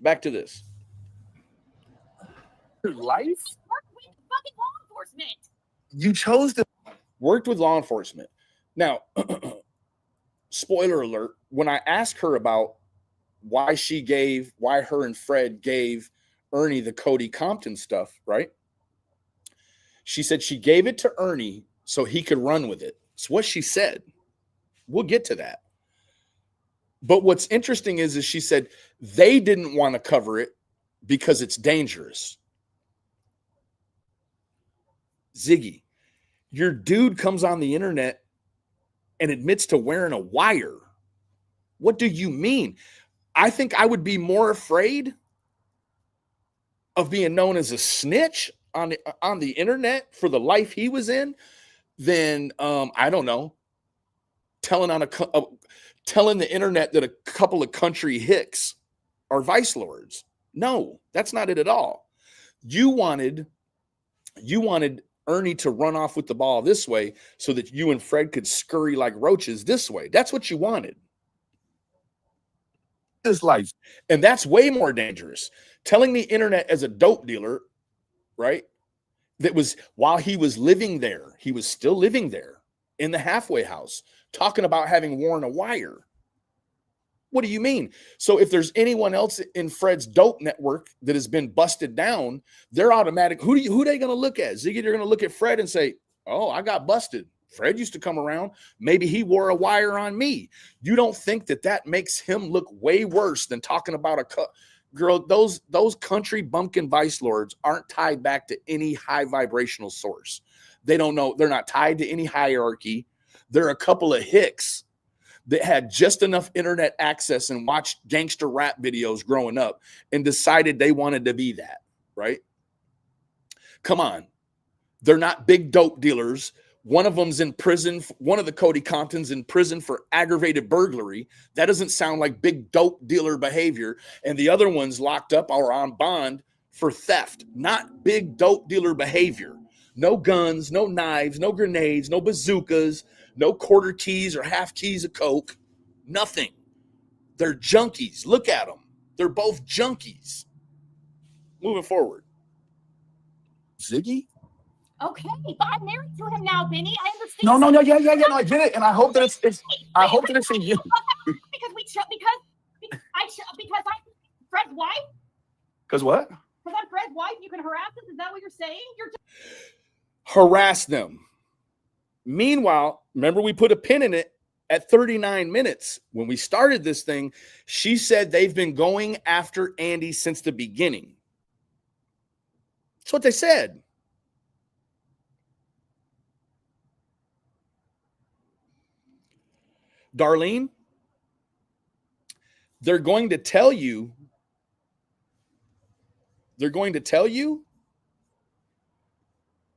Speaker 1: back to this.
Speaker 4: Life?
Speaker 2: Fucking law enforcement.
Speaker 4: You chose to
Speaker 1: Worked with law enforcement. Now, spoiler alert, when I asked her about why her and Fred gave Ernie the Cody Compton stuff, right? She said she gave it to Ernie so he could run with it. It's what she said. We'll get to that. But what's interesting is she said they didn't want to cover it because it's dangerous. Ziggy, your dude comes on the internet and admits to wearing a wire. What do you mean? I think I would be more afraid of being known as a snitch on the internet for the life he was in than I don't know, telling the internet that a couple of country hicks are vice lords. No, that's not it at all. You wanted Ernie to run off with the ball this way so that you and Fred could scurry like roaches this way. That's what you wanted.
Speaker 4: this life.
Speaker 1: And that's way more dangerous. Telling the internet as a dope dealer, right? That was while he was living there, he was still living there in the halfway house, talking about having worn a wire. What do you mean? So if there's anyone else in Fred's dope network that has been busted down, they're automatic. Who are they going to look at? Ziggy, they're going to look at Fred and say, oh, I got busted. Fred used to come around. Maybe he wore a wire on me. You don't think that makes him look way worse than talking about girl? Those country bumpkin vice lords aren't tied back to any high vibrational source. They don't know. They're not tied to any hierarchy. They're a couple of hicks that had just enough internet access and watched gangster rap videos growing up and decided they wanted to be that, right? Come on. They're not big dope dealers. One of them's in prison. One of the Cody Comptons in prison for aggravated burglary. That doesn't sound like big dope dealer behavior. And the other one's locked up or on bond for theft. Not big dope dealer behavior. No guns, no knives, no grenades, no bazookas, no quarter keys or half keys of coke. Nothing. They're junkies. Look at them. They're both junkies. Moving forward.
Speaker 4: Ziggy?
Speaker 2: Okay, but I'm married to him now, Benny. I understand.
Speaker 4: No, no, I get it, and I hope that it's I hope that it's in you.
Speaker 2: Because I'm Fred's wife.
Speaker 4: Because what?
Speaker 2: Because I'm Fred's wife, you can harass us. Is that what you're saying?
Speaker 1: Harass them. Meanwhile, remember we put a pin in it at 39 minutes. When we started this thing, she said they've been going after Andy since the beginning. That's what they said. Darlene, they're going to tell you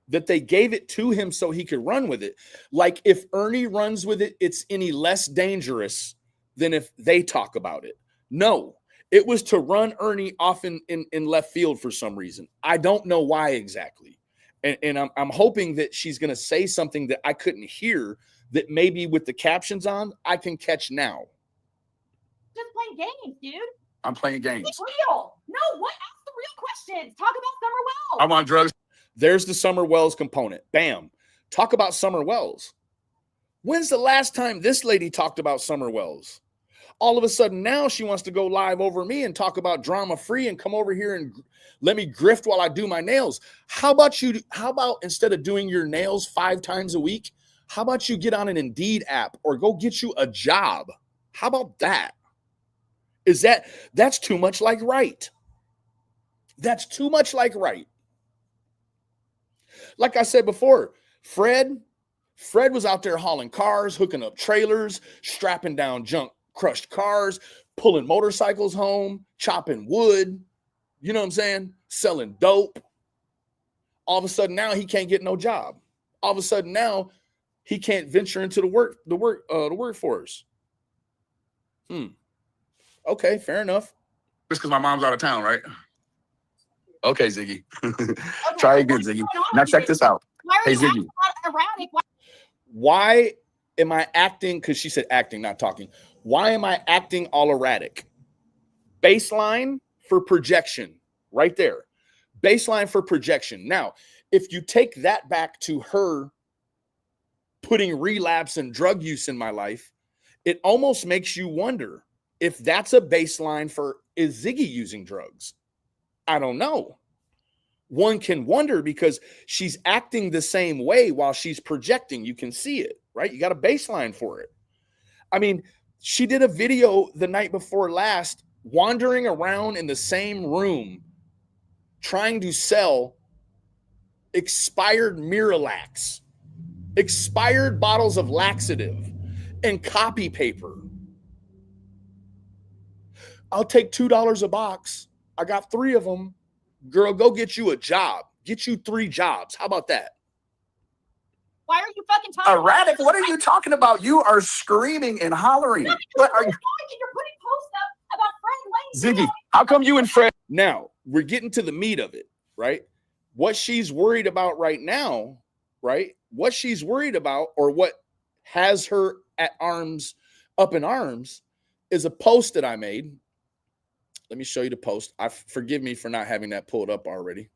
Speaker 1: that they gave it to him so he could run with it. Like if Ernie runs with it, it's any less dangerous than if they talk about it. No, it was to run Ernie off in left field for some reason. I don't know why exactly. And I'm hoping that she's going to say something that I couldn't hear that maybe with the captions on, I can catch now.
Speaker 2: Just playing games, dude.
Speaker 4: I'm playing games.
Speaker 2: It's real. No, what? Ask the real questions. Talk about Summer Wells.
Speaker 4: I'm on drugs.
Speaker 1: There's the Summer Wells component. Bam. Talk about Summer Wells. When's the last time this lady talked about Summer Wells? All of a sudden now she wants to go live over me and talk about drama free and come over here and let me grift while I do my nails. How about instead of doing your nails 5 times a week, how about you get on an Indeed app or go get you a job? How about that? That's too much like right. That's too much like right. Like I said before, Fred was out there hauling cars, hooking up trailers, strapping down junk, crushed cars, pulling motorcycles home, chopping wood, you know what I'm saying? Selling dope. All of a sudden now he can't get no job. All of a sudden now he can't venture into the workforce. Okay, fair enough.
Speaker 4: Just because my mom's out of town, right? Okay, Ziggy. Try again, Ziggy. Now check this out. Hey, Ziggy.
Speaker 1: Why am I acting? Because she said acting, not talking. Why am I acting all erratic? Baseline for projection, right there. Baseline for projection. Now, if you take that back to her putting relapse and drug use in my life, it almost makes you wonder if that's a baseline for, is Ziggy using drugs? I don't know. One can wonder because she's acting the same way while she's projecting. You can see it, right? You got a baseline for it. I mean, she did a video the night before last, wandering around in the same room, trying to sell expired Miralax, expired bottles of laxative, and copy paper. I'll take $2 a box. I got 3 of them. Girl, go get you a job. Get you 3 jobs. How about that?
Speaker 2: Why are you fucking talking?
Speaker 4: Erratic? What are you talking about? You are screaming and hollering. What are you?
Speaker 2: You're putting posts up about Fred Lane.
Speaker 4: Ziggy, how come you and Fred?
Speaker 1: Now, we're getting to the meat of it, right? What she's worried about right now, right? What she's worried about, or what has her up in arms, is a post that I made. Let me show you the post. Forgive me for not having that pulled up already.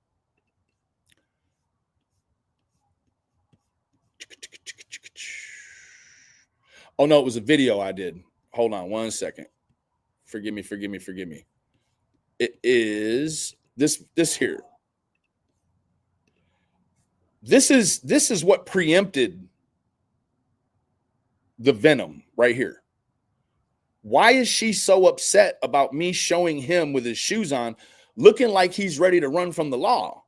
Speaker 1: Oh, no, it was a video I did. Hold on 1 second. Forgive me. It is this here. This is what preempted the venom right here. Why is she so upset about me showing him with his shoes on, looking like he's ready to run from the law?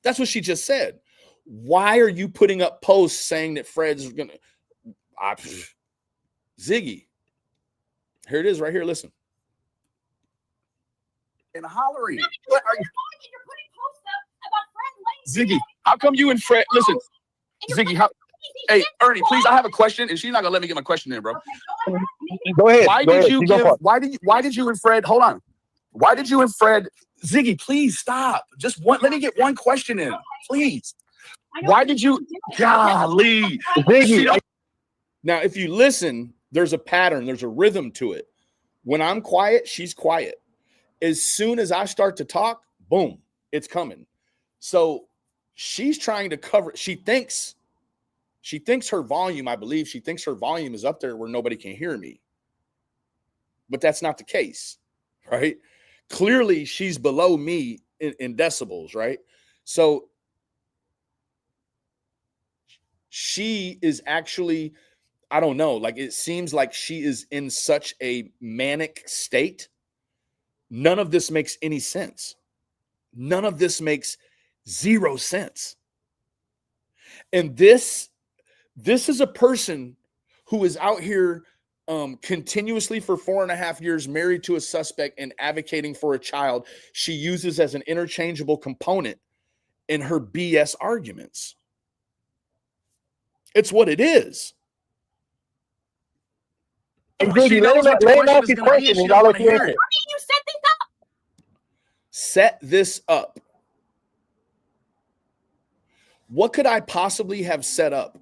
Speaker 1: That's what she just said. Why are you putting up posts saying that Fred's going to... Ziggy. Here it is right here. Listen.
Speaker 4: And hollering.
Speaker 2: What are you? You're putting posts up about Fred Lane.
Speaker 4: Ziggy, how come you and Fred? Listen, Ziggy, hey, Ernie, please, I have a question, and she's not gonna let me get my question in, bro.
Speaker 3: Go ahead.
Speaker 4: Why
Speaker 3: Go
Speaker 4: did
Speaker 3: ahead.
Speaker 4: you give? Why did you and Fred? Hold on. Why did you and Fred? Ziggy, please stop. Just one. Let me get one question in, please. Why did you? Golly,
Speaker 3: Ziggy.
Speaker 1: Now, if you listen, there's a pattern. There's a rhythm to it. When I'm quiet, she's quiet. As soon as I start to talk, boom, it's coming. So she's trying to cover. She thinks her volume, I believe she thinks her volume is up there where nobody can hear me. But that's not the case, right? Clearly, she's below me in decibels, right? So she is actually, I don't know, like it seems like she is in such a manic state. None of this makes any sense. None of this makes zero sense. And this is a person who is out here continuously for 4.5 years married to a suspect and advocating for a child she uses as an interchangeable component in her BS arguments. It's what it is.
Speaker 3: Hey, Ziggy, let him ask his question and I'll let you answer.
Speaker 2: You set this up.
Speaker 1: Set this up. What could I possibly have set up?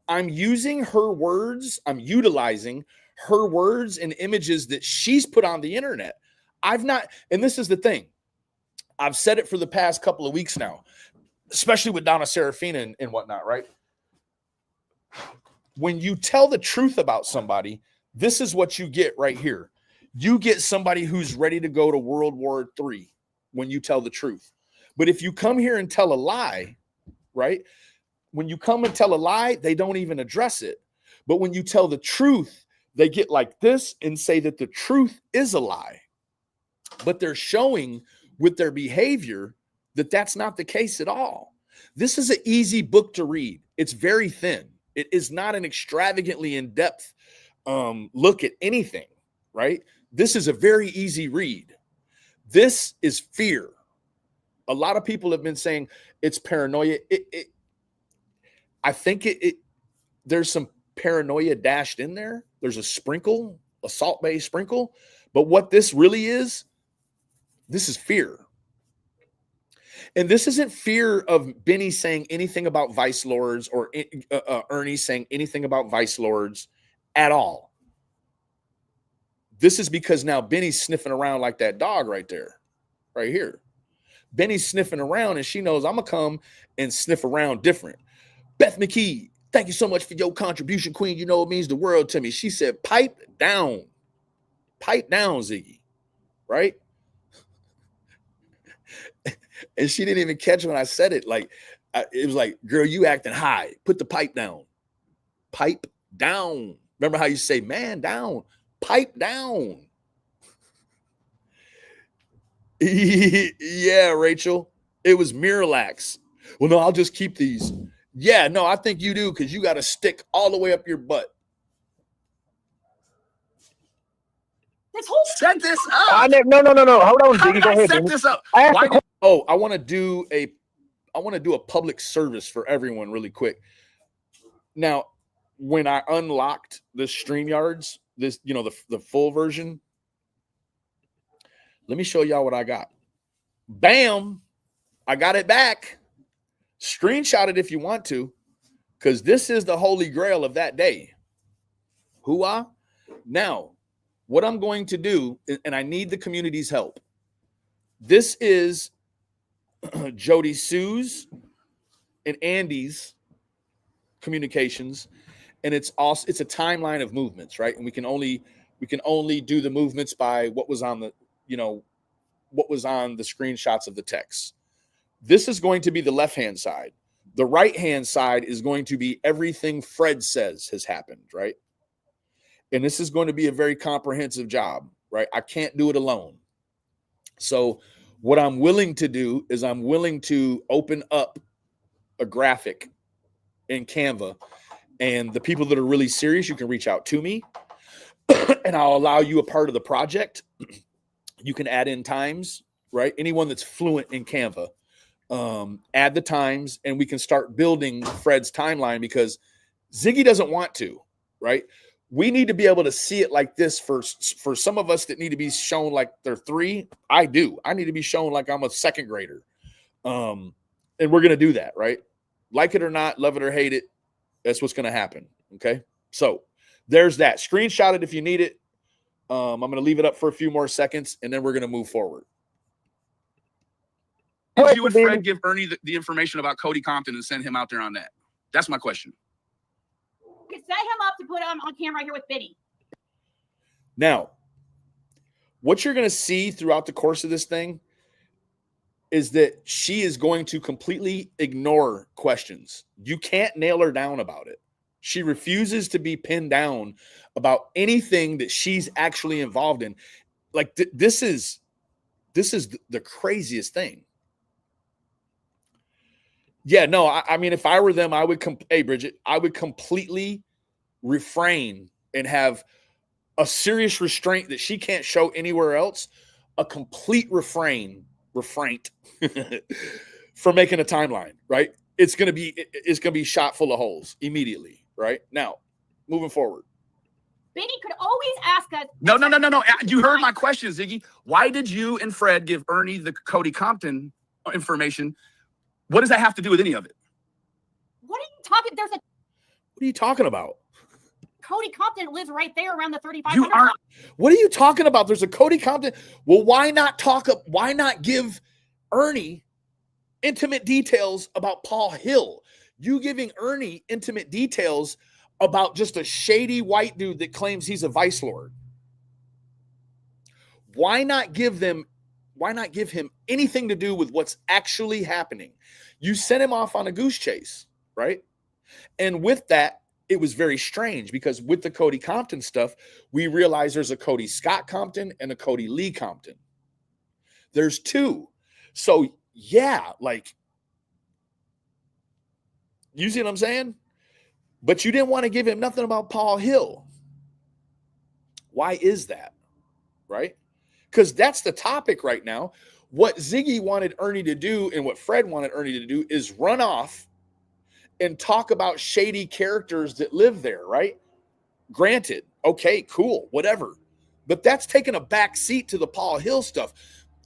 Speaker 1: I'm using her words. I'm utilizing her words and images that she's put on the internet. I've not, and this is the thing. I've said it for the past couple of weeks now, especially with Donna Serafina and whatnot, right? When you tell the truth about somebody, this is what you get right here. You get somebody who's ready to go to World War III when you tell the truth. But if you come here and tell a lie, right? When you come and tell a lie, they don't even address it. But when you tell the truth, they get like this and say that the truth is a lie. But they're showing with their behavior that that's not the case at all. This is an easy book to read. It's very thin. It is not an extravagantly in-depth look at anything, right? This is a very easy read. This is fear. A lot of people have been saying it's paranoia. I think there's some paranoia dashed in there. There's a sprinkle, a Salt Bae sprinkle. But what this really is, this is fear. And this isn't fear of Benny saying anything about vice lords or Ernie saying anything about vice lords at all. This is because now Benny's sniffing around like that dog right there, right here. Benny's sniffing around and she knows I'm going to come and sniff around different. Beth McKee, thank you so much for your contribution, Queen. You know it means the world to me. She said, pipe down, Ziggy, right? And she didn't even catch when I said it. Like, it was like, girl, you acting high. Put the pipe down. Pipe down. Remember how you say, man, down. Pipe down. Yeah, Rachel. It was Miralax. Well, no, I'll just keep these. Yeah, no, I think you do because you got a stick all the way up your butt.
Speaker 4: Set this up.
Speaker 3: No. Hold on, Ziggy. Go ahead.
Speaker 4: Set this up.
Speaker 1: I want to do a public service for everyone really quick. Now, when I unlocked the StreamYards, the full version, let me show y'all what I got. Bam! I got it back. Screenshot it if you want to, because this is the holy grail of that day. Hooah. Now, what I'm going to do, and I need the community's help. This is Jody Sue's and Andy's communications, and it's a timeline of movements, right? And we can only do the movements by what was on the screenshots of the text. This is going to be the left-hand side. The right-hand side is going to be everything Fred says has happened, right? And this is going to be a very comprehensive job, right? I can't do it alone. So what I'm willing to do is I'm willing to open up a graphic in Canva, and the people that are really serious, you can reach out to me and I'll allow you a part of the project. You can add in times, right? Anyone that's fluent in Canva. add the times, and we can start building Fred's timeline, because Ziggy doesn't want to, right? We need to be able to see it like this for some of us that need to be shown like they're 3. I do. I need to be shown like I'm a second grader. And we're going to do that, right? Like it or not, love it or hate it, that's what's going to happen, okay? So there's that. Screenshot it if you need it. I'm going to leave it up for a few more seconds, and then we're going to move forward.
Speaker 4: Did you and Fred give Ernie the information about Cody Compton and send him out there on that? That's my question.
Speaker 2: You could set him up to put him on camera here with Biddy.
Speaker 1: Now, what you're going to see throughout the course of this thing is that she is going to completely ignore questions. You can't nail her down about it. She refuses to be pinned down about anything that she's actually involved in. Like this is the craziest thing. Yeah, no, I mean, if I were them, I would, hey, Bridget, I would completely refrain and have a serious restraint that she can't show anywhere else, a complete refraint for making a timeline, right? It's going to be shot full of holes immediately, right? Now, moving forward.
Speaker 2: Biddy could always ask us.
Speaker 4: No. You heard my question, Ziggy. Why did you and Fred give Ernie the Cody Compton information? What does that have to do with any of it?
Speaker 2: What are you talking?
Speaker 1: What are you talking about?
Speaker 2: Cody Compton lives right there around the 3500.
Speaker 4: You aren't.
Speaker 1: What are you talking about? There's a Cody Compton. Well, why not give Ernie intimate details about Paul Hill? You giving Ernie intimate details about just a shady white dude that claims he's a vice lord. Why not give him anything to do with what's actually happening? You sent him off on a goose chase, right? And with that, it was very strange, because with the Cody Compton stuff, we realized there's a Cody Scott Compton and a Cody Lee Compton. There's 2. So yeah, like, you see what I'm saying? But you didn't want to give him nothing about Paul Hill. Why is that? Right? Because that's the topic right now. What Ziggy wanted Ernie to do and what Fred wanted Ernie to do is run off and talk about shady characters that live there, right? Granted, okay, cool, whatever. But that's taking a back seat to the Paul Hill stuff.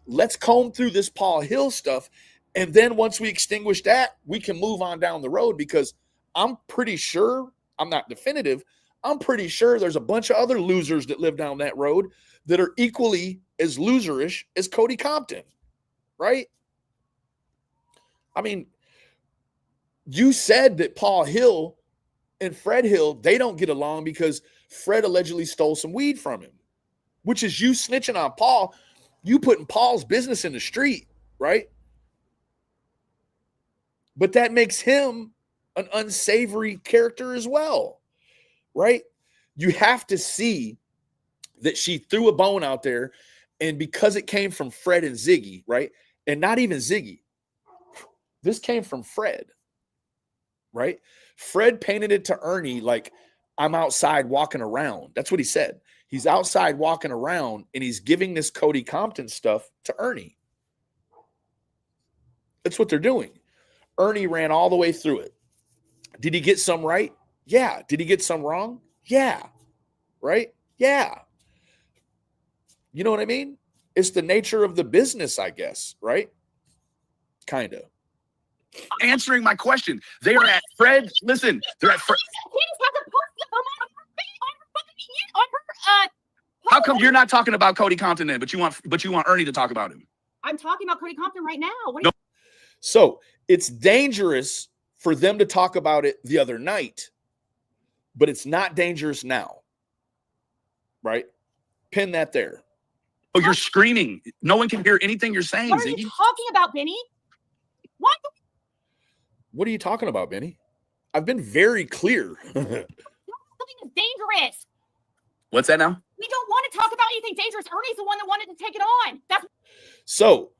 Speaker 1: Let's comb through this Paul Hill stuff. And then once we extinguish that, we can move on down the road, because I'm pretty sure, I'm not definitive, I'm pretty sure there's a bunch of other losers that live down that road that are equally as loserish as Cody Compton, right? I mean, you said that Paul Hill and Fred Hill, they don't get along because Fred allegedly stole some weed from him, which is you snitching on Paul, you putting Paul's business in the street, right? But that makes him an unsavory character as well, right? You have to see that she threw a bone out there, and because it came from Fred and Ziggy, right? And not even Ziggy. This came from Fred, right? Fred painted it to Ernie like, I'm outside walking around. That's what he said. He's outside walking around, and he's giving this Cody Compton stuff to Ernie. That's what they're doing. Ernie ran all the way through it. Did he get some right? Yeah. Did he get some wrong? Yeah. Right? Yeah. You know what I mean? It's the nature of the business, I guess, right? Kind of.
Speaker 4: Answering my question. They are at Fred. Listen, they're at Fred. How come you're not talking about Cody Compton then, but you want Ernie to talk about him?
Speaker 2: I'm talking about Cody Compton right now.
Speaker 1: So it's dangerous for them to talk about it the other night, but it's not dangerous now, right? Pin that there.
Speaker 4: Oh, you're screaming. No one can hear anything you're saying,
Speaker 2: What are
Speaker 4: Ziggy.
Speaker 2: you talking about, Benny?
Speaker 1: What are you talking about, Benny? I've been very clear.
Speaker 2: Something is dangerous.
Speaker 4: What's that now?
Speaker 2: We don't want to talk about anything dangerous. Ernie's the one that wanted to take it on.
Speaker 1: So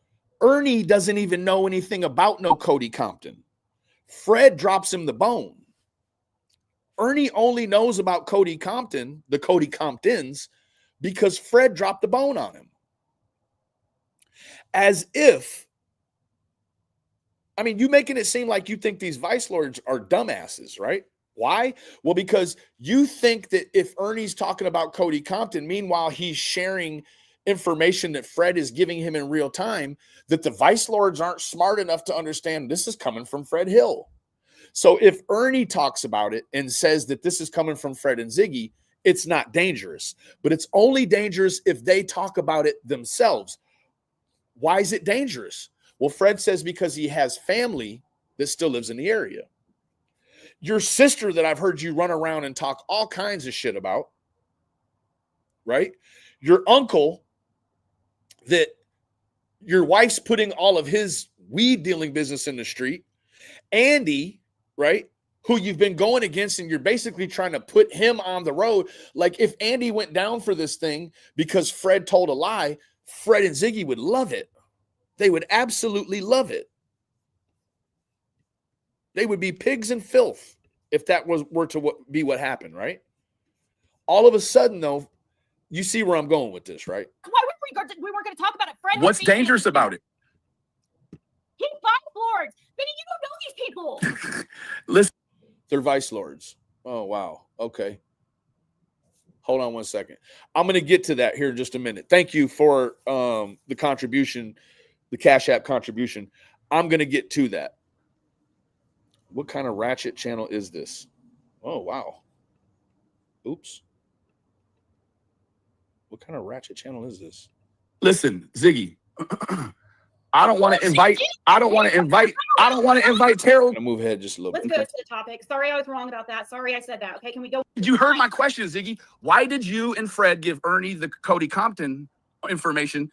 Speaker 1: Ernie doesn't even know anything about no Cody Compton. Fred drops him the bone. Ernie only knows about Cody Compton, the Cody Comptons, because Fred dropped the bone on him. As if I mean, you making it seem like you think these vice lords are dumbasses, right? Why? Well, because you think that if Ernie's talking about Cody Compton, meanwhile, he's sharing information that Fred is giving him in real time, that the vice lords aren't smart enough to understand this is coming from Fred Hill. So if Ernie talks about it and says that this is coming from Fred and Ziggy, it's not dangerous. But it's only dangerous if they talk about it themselves. Why is it dangerous? Well, Fred says because he has family that still lives in the area. Your sister that I've heard you run around and talk all kinds of shit about, right? Your uncle that your wife's putting all of his weed dealing business in the street. Andy, right? Who you've been going against, and you're basically trying to put him on the road. Like if Andy went down for this thing because Fred told a lie, Fred and Ziggy would love it. They would absolutely love it. They would be pigs in filth if that were to be what happened, right? All of a sudden, though, you see where I'm going with this, right?
Speaker 2: Why we weren't going to talk about it, Fred?
Speaker 4: What's dangerous about it?
Speaker 2: He's vice lords. Benny, you don't know these people.
Speaker 4: Listen.
Speaker 1: They're vice lords. Oh, wow. Okay. Hold on one second. I'm going to get to that here in just a minute. Thank you for the contribution, the Cash App contribution. I'm going to get to that. What kind of ratchet channel is this? Oh, wow. Oops. What kind of ratchet channel is this?
Speaker 4: Listen, Ziggy. I don't want to invite Terrell.
Speaker 1: I'm gonna move ahead just a little
Speaker 2: bit. Let's go to the topic. Sorry, I was wrong about that. Sorry, I said that. Okay, can we go?
Speaker 4: You heard my question, Ziggy. Why did you and Fred give Ernie the Cody Compton information?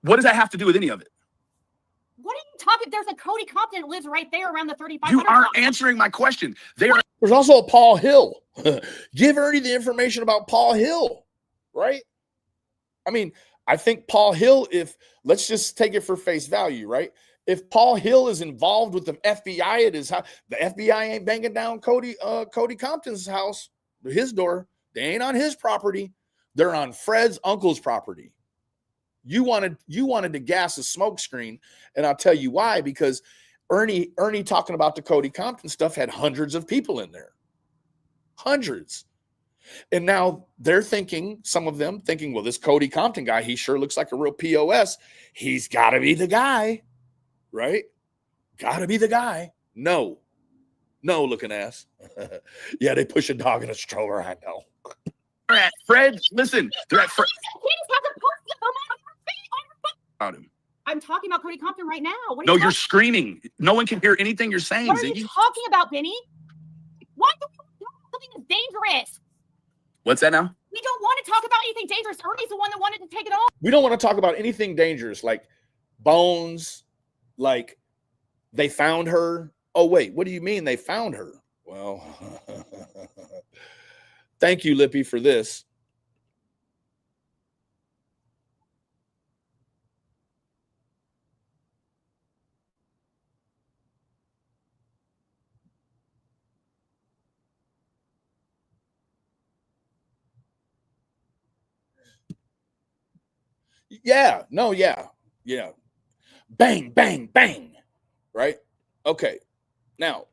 Speaker 4: What does that have to do with any of it?
Speaker 2: What are you talking? There's a Cody Compton that lives right there around the 35.
Speaker 4: You aren't answering my question.
Speaker 1: There's also a Paul Hill. Give Ernie the information about Paul Hill, right? I mean, I think Paul Hill, let's just take it for face value, right? If Paul Hill is involved with the FBI at his house, the FBI ain't banging down Cody Compton's house, his door. They ain't on his property. They're on Fred's uncle's property. You wanted to gas a smoke screen, and I'll tell you why, because Ernie talking about the Cody Compton stuff had hundreds of people in there. Hundreds. And now they're thinking, some of them thinking, well, this Cody Compton guy, he sure looks like a real POS. He's got to be the guy, right? Got to be the guy. No, looking ass. Yeah, they push a dog in a stroller. I know.
Speaker 4: Fred, listen. They're at Fred.
Speaker 2: I'm talking about Cody Compton right now.
Speaker 4: No, you're screaming. No one can hear anything you're saying,
Speaker 2: What are
Speaker 4: Ziggy.
Speaker 2: you talking about, Benny? Why do you talk about something that's dangerous?
Speaker 4: What's that now?
Speaker 2: We don't want to talk about anything dangerous. Ernie's the one that wanted to take it on.
Speaker 1: We don't want to talk about anything dangerous, like Bones, like they found her. Oh, wait, what do you mean they found her? Well, thank you, Lippy, for this. Yeah, no, yeah. Bang, bang, bang. Right? Okay. Now,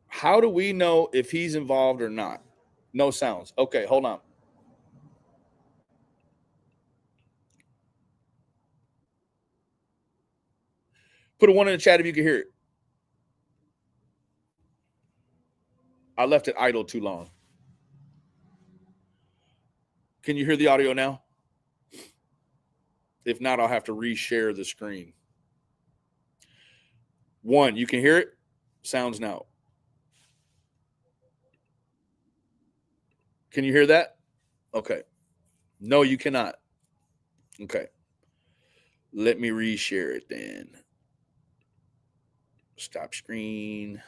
Speaker 1: how do we know if he's involved or not? No sounds. Okay, hold on. Put a 1 in the chat if you can hear it. I left it idle too long. Can you hear the audio now? If not, I'll have to reshare the screen. 1, you can hear it? Sounds now. Can you hear that? Okay. No, you cannot. Okay. Let me reshare it then. Stop screen.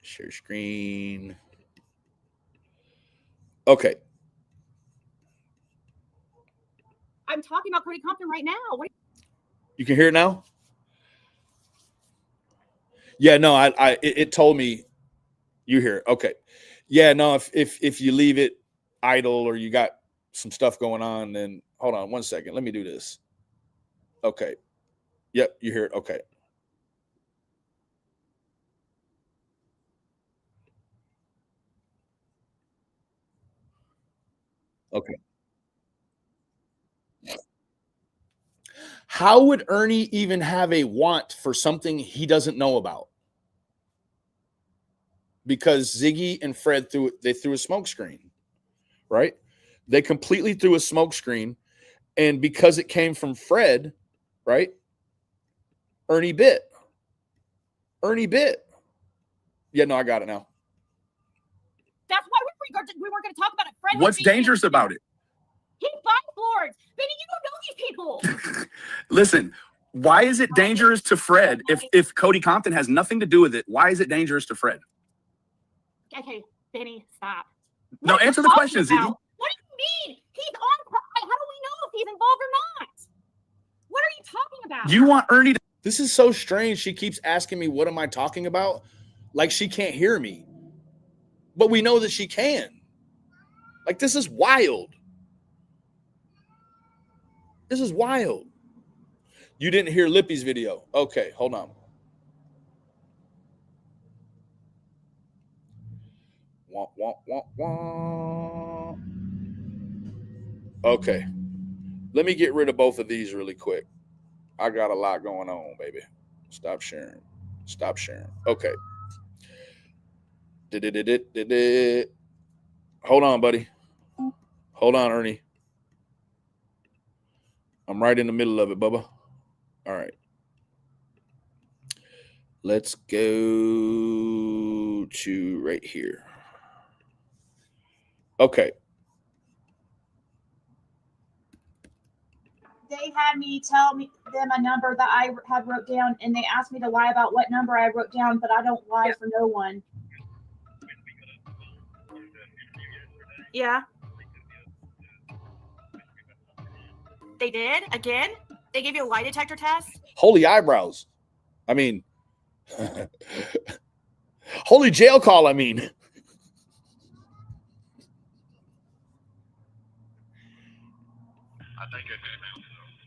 Speaker 1: Share screen. Okay.
Speaker 2: I'm talking about Cody Compton right now.
Speaker 1: You can hear it now? Yeah, no, it told me you hear it. Okay. Yeah, no, if you leave it idle or you got some stuff going on, then hold on 1 second. Let me do this. Okay. Yep, you hear it. Okay. Okay. How would Ernie even have a want for something he doesn't know about? Because Ziggy and Fred threw a smoke screen, right? They completely threw a smoke screen, and because it came from Fred, right? Ernie bit. Yeah, no, I got it now.
Speaker 2: That's why we weren't going to talk about it. Fred,
Speaker 4: what's dangerous about it?
Speaker 2: He buys lords. Benny, you don't know these people.
Speaker 4: Listen, why is it dangerous to Fred if Cody Compton has nothing to do with it? Why is it dangerous to Fred?
Speaker 2: Okay, Benny, stop.
Speaker 4: No, answer the question, Ziggy.
Speaker 2: What do you mean? He's on. How do we know if he's involved or not? What are you talking about?
Speaker 4: You want Ernie to...
Speaker 1: This is so strange. She keeps asking me, what am I talking about? Like she can't hear me. But we know that she can. Like, this is wild. This is wild. You didn't hear Lippy's video. Okay, hold on. Wah, wah, wah, wah. Okay. Let me get rid of both of these really quick. I got a lot going on, baby. Stop sharing. Okay. Hold on, buddy. Hold on, Ernie. I'm right in the middle of it, Bubba. All right. Let's go to right here. Okay.
Speaker 2: They had me tell them a number that I had wrote down, and they asked me to lie about what number I wrote down, but I don't lie for no one. Yeah. They did? Again? They gave you a lie detector test?
Speaker 1: Holy eyebrows. I mean, holy jail call, I mean.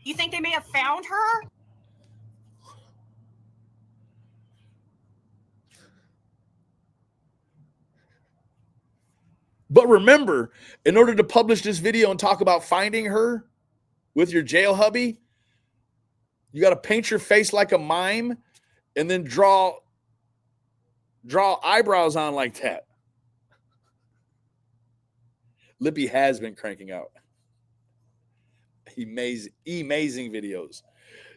Speaker 2: You think they may have found her?
Speaker 1: But remember, in order to publish this video and talk about finding her with your jail hubby, you got to paint your face like a mime and then draw eyebrows on like that. Lippy has been cranking out amazing videos.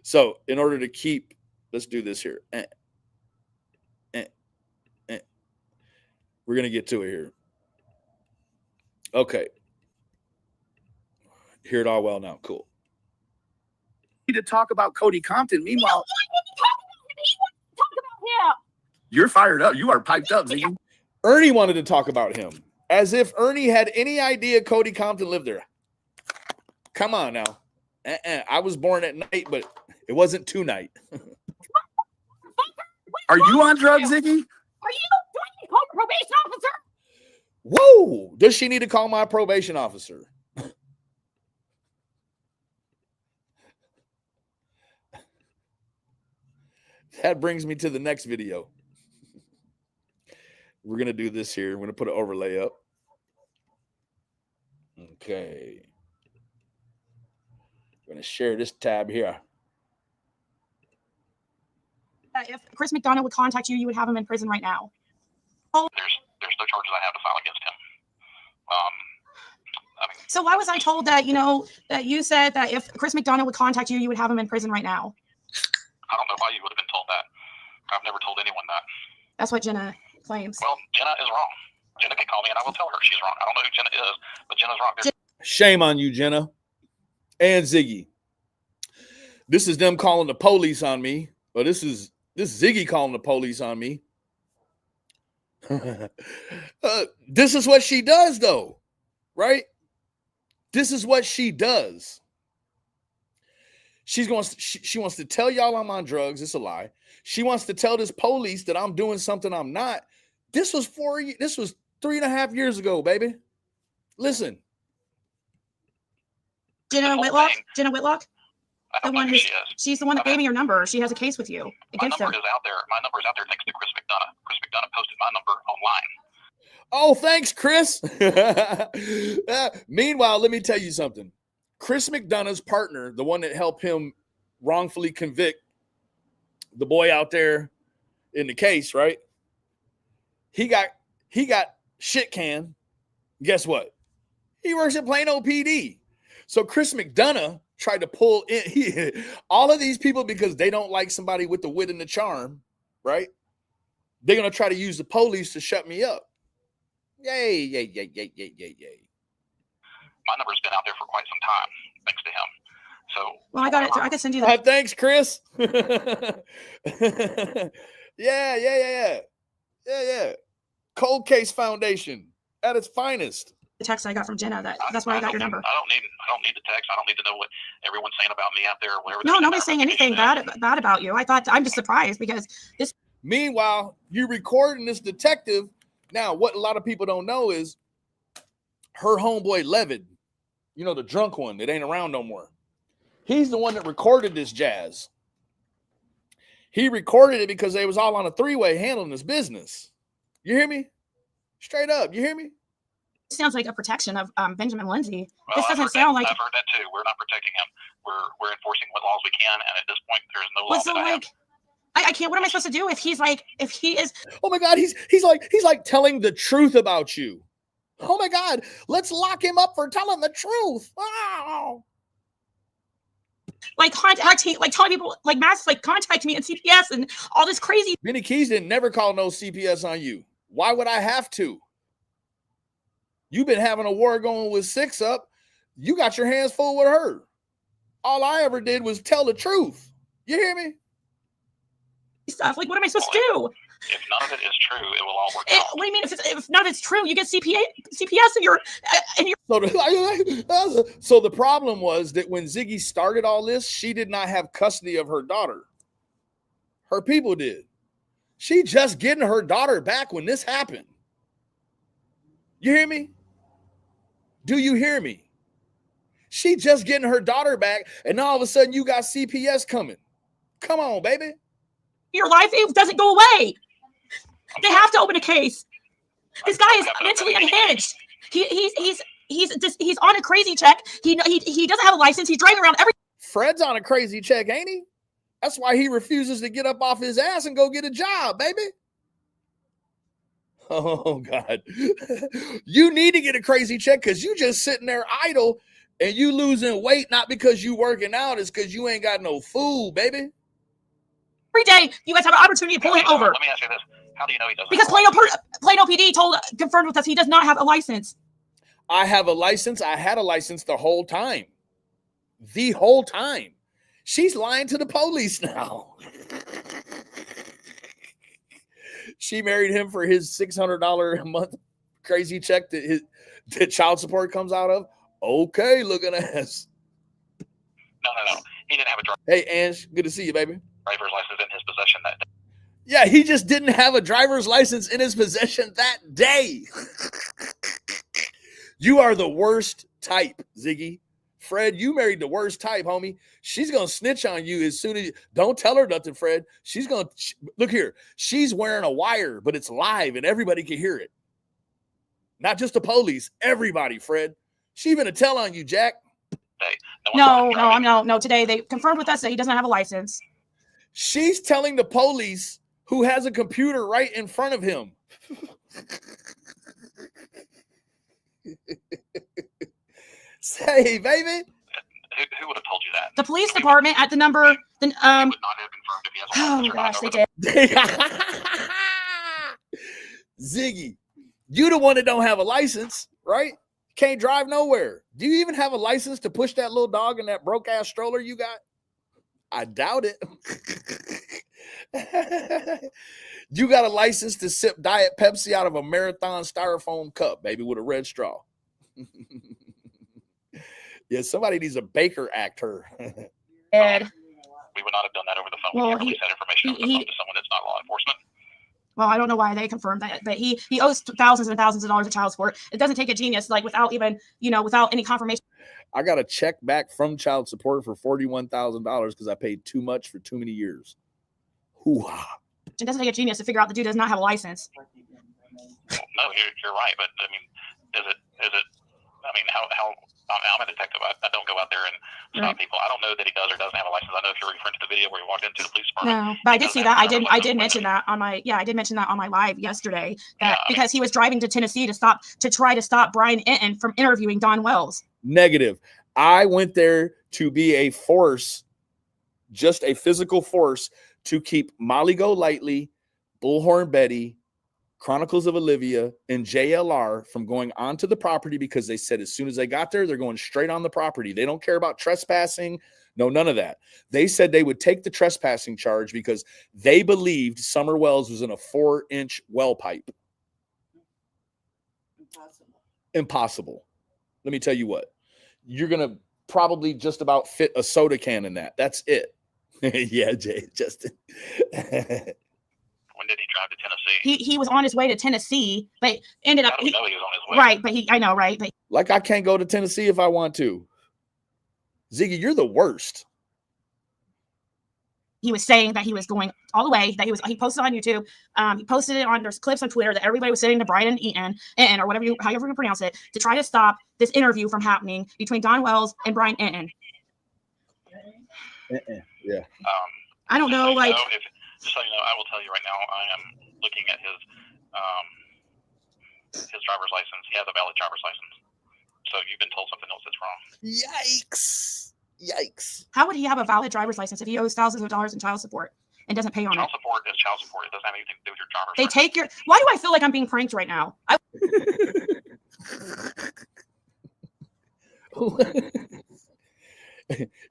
Speaker 1: So in order to keep, let's do this here. We're going to get to it here. Okay. Hear it all well now. Cool.
Speaker 4: To talk about Cody Compton. Meanwhile,
Speaker 2: talk about him.
Speaker 4: You're fired up. You are piped up, Ziggy.
Speaker 1: Ernie wanted to talk about him as if Ernie had any idea Cody Compton lived there. Come on now. I was born at night, but it wasn't tonight.
Speaker 4: Are you on drugs, Ziggy?
Speaker 2: Are you? Do I need to call your probation officer?
Speaker 1: Whoa! Does she need to call my probation officer? That brings me to the next video. We're going to do this here. We're going to put an overlay up. Okay. I'm going to share this tab here.
Speaker 2: If Chris McDonough would contact you, you would have him in prison right now.
Speaker 5: There's no charges I have to file against him.
Speaker 2: So why was I told that, that you said that if Chris McDonough would contact you, you would have him in prison right now?
Speaker 5: I don't know why you would have been told that. I've never told anyone that.
Speaker 2: That's what Jenna claims.
Speaker 5: Well, Jenna is wrong. Jenna can call me and I will tell her she's wrong. I don't know who Jenna is, but Jenna's wrong.
Speaker 1: Shame on you, Jenna. And Ziggy. This is them calling the police on me. Or this is Ziggy calling the police on me. This is what she does, though, right? This is what she does. She wants to tell y'all I'm on drugs. It's a lie. She wants to tell this police that I'm doing something I'm not. This was 3.5 years ago, baby. Listen.
Speaker 6: Jenna Whitlock? Jenna Whitlock?
Speaker 5: I don't know who she is.
Speaker 6: She's the one that gave me your number. She has a case with you against
Speaker 5: My
Speaker 6: him.
Speaker 5: number is out there. My number is out there thanks to Chris McDonough. Chris McDonough posted my number online.
Speaker 1: Oh, thanks, Chris. Meanwhile, let me tell you something. Chris McDonough's partner, the one that helped him wrongfully convict the boy out there in the case, right? He got shit canned. Guess what? He works at Plano PD. So Chris McDonough tried to pull in all of these people because they don't like somebody with the wit and the charm, right? They're going to try to use the police to shut me up. Yay.
Speaker 5: My number's been out there for quite some time, thanks to him. So,
Speaker 6: well, I got it. I can send you that.
Speaker 1: Thanks, Chris. Yeah. Cold Case Foundation at its finest.
Speaker 6: The text I got from Jenna. That's why I got your number.
Speaker 5: I don't need the text. I don't need to know what everyone's saying about me out there. Whatever.
Speaker 6: No, nobody's saying anything bad about you. I'm just surprised because this.
Speaker 1: Meanwhile, you recording this detective. Now, what a lot of people don't know is her homeboy Levitt, you know, the drunk one that ain't around no more. He's the one that recorded this jazz. He recorded it because they was all on a three-way handling this business. You hear me? Straight up. You hear me?
Speaker 6: It sounds like a protection of Benjamin Lindsay.
Speaker 5: Well,
Speaker 6: This doesn't sound like.
Speaker 5: I've heard that too. We're not protecting him. We're enforcing what laws we can, and at this point, there's no law.
Speaker 6: What's so like? I can't. What am I supposed to do if he is?
Speaker 1: Oh my God, he's like telling the truth about you. Oh my God, let's lock him up for telling the truth. Wow.
Speaker 6: Like contacting, like telling people, like mass, like contact me at CPS and all this crazy.
Speaker 1: Benny Keys didn't never call no CPS on you. Why would I have to? You've been having a war going with 6 Up. You got your hands full with her. All I ever did was tell the truth. You hear me?
Speaker 6: Stuff. Like, what am I supposed to do?
Speaker 5: If none of it is true, it will all work out.
Speaker 6: What do you mean? If none of it's true, you get CPS and you're.
Speaker 1: So the problem was that when Ziggy started all this, she did not have custody of her daughter. Her people did. She just getting her daughter back when this happened. You hear me? Do you hear me? She just getting her daughter back, and all of a sudden you got CPS coming. Come on, baby.
Speaker 6: Your life doesn't go away. They have to open a case. This guy is mentally unhinged. He's on a crazy check. He doesn't have a license. He's driving around every.
Speaker 1: Fred's on a crazy check, ain't he? That's why he refuses to get up off his ass and go get a job, baby. Oh God, you need to get a crazy check because you just sitting there idle and you losing weight not because you working out, it's because you ain't got no food, baby.
Speaker 6: Every day, you guys have an opportunity to pull him over.
Speaker 5: Let me ask you this: how do you know he doesn't?
Speaker 6: Because Plano PD confirmed with us he does not have a license.
Speaker 1: I have a license. I had a license the whole time. The whole time. She's lying to the police now. She married him for his $600 a month crazy check that child support comes out of. Okay, looking ass.
Speaker 5: No. He didn't have a
Speaker 1: Hey, Ange, good to see you, baby.
Speaker 5: driver's license in his possession that day.
Speaker 1: Yeah, he just didn't have a driver's license in his possession that day. You are the worst type, Ziggy. Fred, you married the worst type, homie. She's going to snitch on you as soon as don't tell her nothing, Fred. She's going to look here. She's wearing a wire, but it's live and everybody can hear it. Not just the police, everybody, Fred. She going to tell on you, Jack.
Speaker 6: No. Today they confirmed with us that he doesn't have a license.
Speaker 1: She's telling the police who has a computer right in front of him. Say, baby.
Speaker 5: Who would have told you that?
Speaker 6: The police department at the number.
Speaker 5: He would not have confirmed if he has a license or not.
Speaker 6: They did.
Speaker 1: Ziggy, you the one that don't have a license, right? Can't drive nowhere. Do you even have a license to push that little dog in that broke ass stroller you got? I doubt it. You got a license to sip Diet Pepsi out of a Marathon styrofoam cup, baby, with a red straw. Yeah, somebody needs a Baker Act her.
Speaker 6: And
Speaker 5: We would not have done that over the phone.
Speaker 6: Well,
Speaker 5: We can't release that information over the phone to someone that's not law enforcement.
Speaker 6: well, I don't know why they confirmed that, but he owes thousands and thousands of dollars of child support. It doesn't take a genius, like without even, without any confirmation.
Speaker 1: I got a check back from child support for $41,000 because I paid too much for too many years. Hoo-ha.
Speaker 6: It doesn't take a genius to figure out the dude does not have a license.
Speaker 5: No, you're right, but I mean, is it? I mean, how? I'm a detective. I don't go out there and stop people. I don't know that he does or doesn't have a license. I know if you're referring to the video where he walked into the police department.
Speaker 6: No, but I did see that. I did mention that on my live yesterday that because he was driving to Tennessee to try to stop Brian Enton from interviewing Don Wells.
Speaker 1: Negative. I went there to be a force, just a physical force to keep Molly Golightly, Bullhorn Betty, Chronicles of Olivia, and JLR from going onto the property because they said as soon as they got there, they're going straight on the property. They don't care about trespassing. No, none of that. They said they would take the trespassing charge because they believed Summer Wells was in a 4-inch well pipe. Impossible. Let me tell you what. You're going to probably just about fit a soda can in that. That's it. Yeah, Justin.
Speaker 5: When did he drive to Tennessee?
Speaker 6: He was on his way to Tennessee, but ended up
Speaker 5: I don't know he was on his way.
Speaker 6: right. But I know, right? But
Speaker 1: Like I can't go to Tennessee if I want to. Ziggy, you're the worst.
Speaker 6: he was saying that he was going all the way. That he posted on YouTube. He posted it on. There's clips on Twitter that everybody was sending to Brian Enton or however you pronounce it, to try to stop this interview from happening between Don Wells and Brian Enton.
Speaker 1: Yeah.
Speaker 6: I don't know, like.
Speaker 5: Just so you know, I will tell you right now, I am looking at his driver's license. He has a valid driver's license. So you've been told something else that's wrong.
Speaker 1: Yikes.
Speaker 6: How would he have a valid driver's license if he owes thousands of dollars in child support and doesn't pay on
Speaker 5: Child
Speaker 6: it?
Speaker 5: support is child support. It doesn't have anything to do with your driver's
Speaker 6: They
Speaker 5: license.
Speaker 6: take your. Why do I feel like I'm being pranked right now?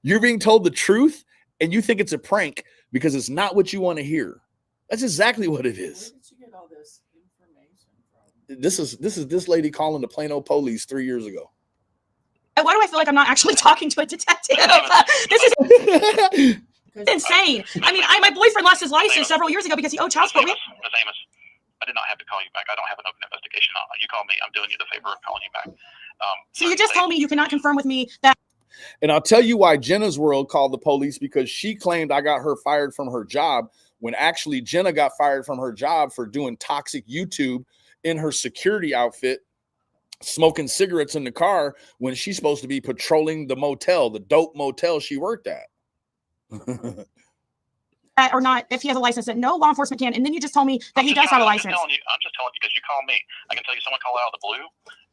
Speaker 1: You're being told the truth and you think it's a prank because it's not what you want to hear. That's exactly what it is.
Speaker 7: Where did you get all this information from?
Speaker 1: This is this lady calling the Plano police 3 years ago.
Speaker 6: And why do I feel like I'm not actually talking to a detective? This is insane. I mean, my boyfriend lost his license several years ago because he owed child support.
Speaker 5: Ms. Amos, I did not have to call you back. I don't have an open investigation on it. You called me. I'm doing you the favor of calling you back.
Speaker 6: So you just told me you cannot confirm with me that.
Speaker 1: And I'll tell you why Jenna's World called the police, because she claimed I got her fired from her job when actually Jenna got fired from her job for doing toxic YouTube in her security outfit, smoking cigarettes in the car when she's supposed to be patrolling the motel, the dope motel she worked at.
Speaker 6: Or not, if he has a license, that no law enforcement can. And then you just told me that he does have a license.
Speaker 5: I'm just telling you because you called me. I can tell you someone called out of the blue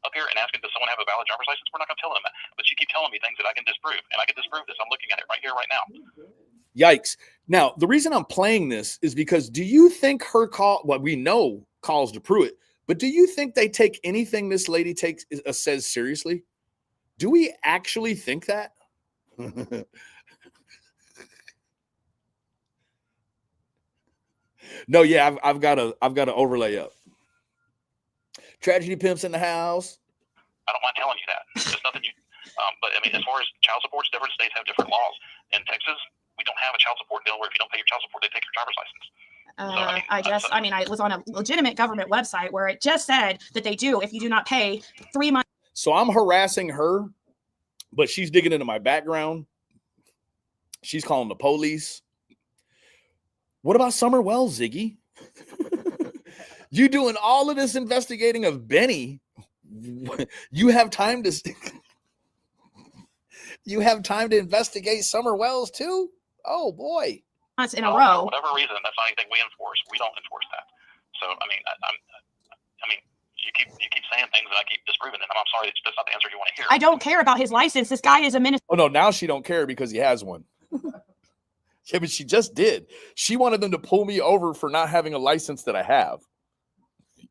Speaker 5: up here and asking, does someone have a valid driver's license? We're not going to tell them that. But you keep telling me things that I can disprove. And I can disprove this. I'm looking at it right here, right now.
Speaker 1: Yikes. Now, the reason I'm playing this is because do you think her call, well, we know calls to Pruitt, but do you think they take anything this lady says seriously? Do we actually think that? No, yeah, I've got to overlay up. Tragedy Pimps in the house.
Speaker 5: I don't mind telling you that. There's nothing you. But I mean, as far as child supports, different states have different laws. In Texas, we don't have a child support bill where if you don't pay your child support, they take your driver's license.
Speaker 6: I was on a legitimate government website where it just said that they do if you do not pay 3 months.
Speaker 1: So I'm harassing her, but she's digging into my background. She's calling the police. What about Summer Wells, Ziggy? You doing all of this investigating of Benny. You have time to investigate Summer Wells too? Oh boy.
Speaker 6: Months in a row.
Speaker 5: For whatever reason, that's not anything we enforce. We don't enforce that. So I mean, you keep saying things and I keep disproving them. I'm sorry, that's not the answer you want to hear.
Speaker 6: I don't care about his license. This guy is a minister.
Speaker 1: Oh no, now she don't care because he has one. Yeah, but she just did. She wanted them to pull me over for not having a license that I have.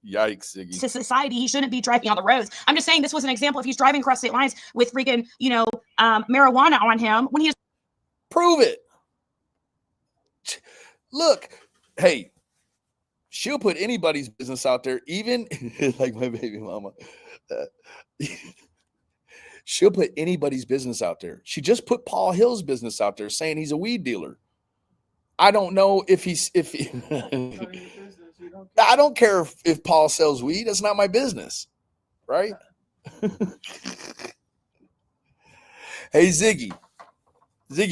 Speaker 1: Yikes, Ziggy.
Speaker 6: To society, he shouldn't be driving on the roads. I'm just saying this was an example. If he's driving across state lines with freaking, marijuana on him when he is.
Speaker 1: Prove it. Look, hey, she'll put anybody's business out there, even like my baby mama. She'll put anybody's business out there. She just put Paul Hill's business out there saying he's a weed dealer. I don't know if I don't care if Paul sells weed. That's not my business. Right? Hey, Ziggy,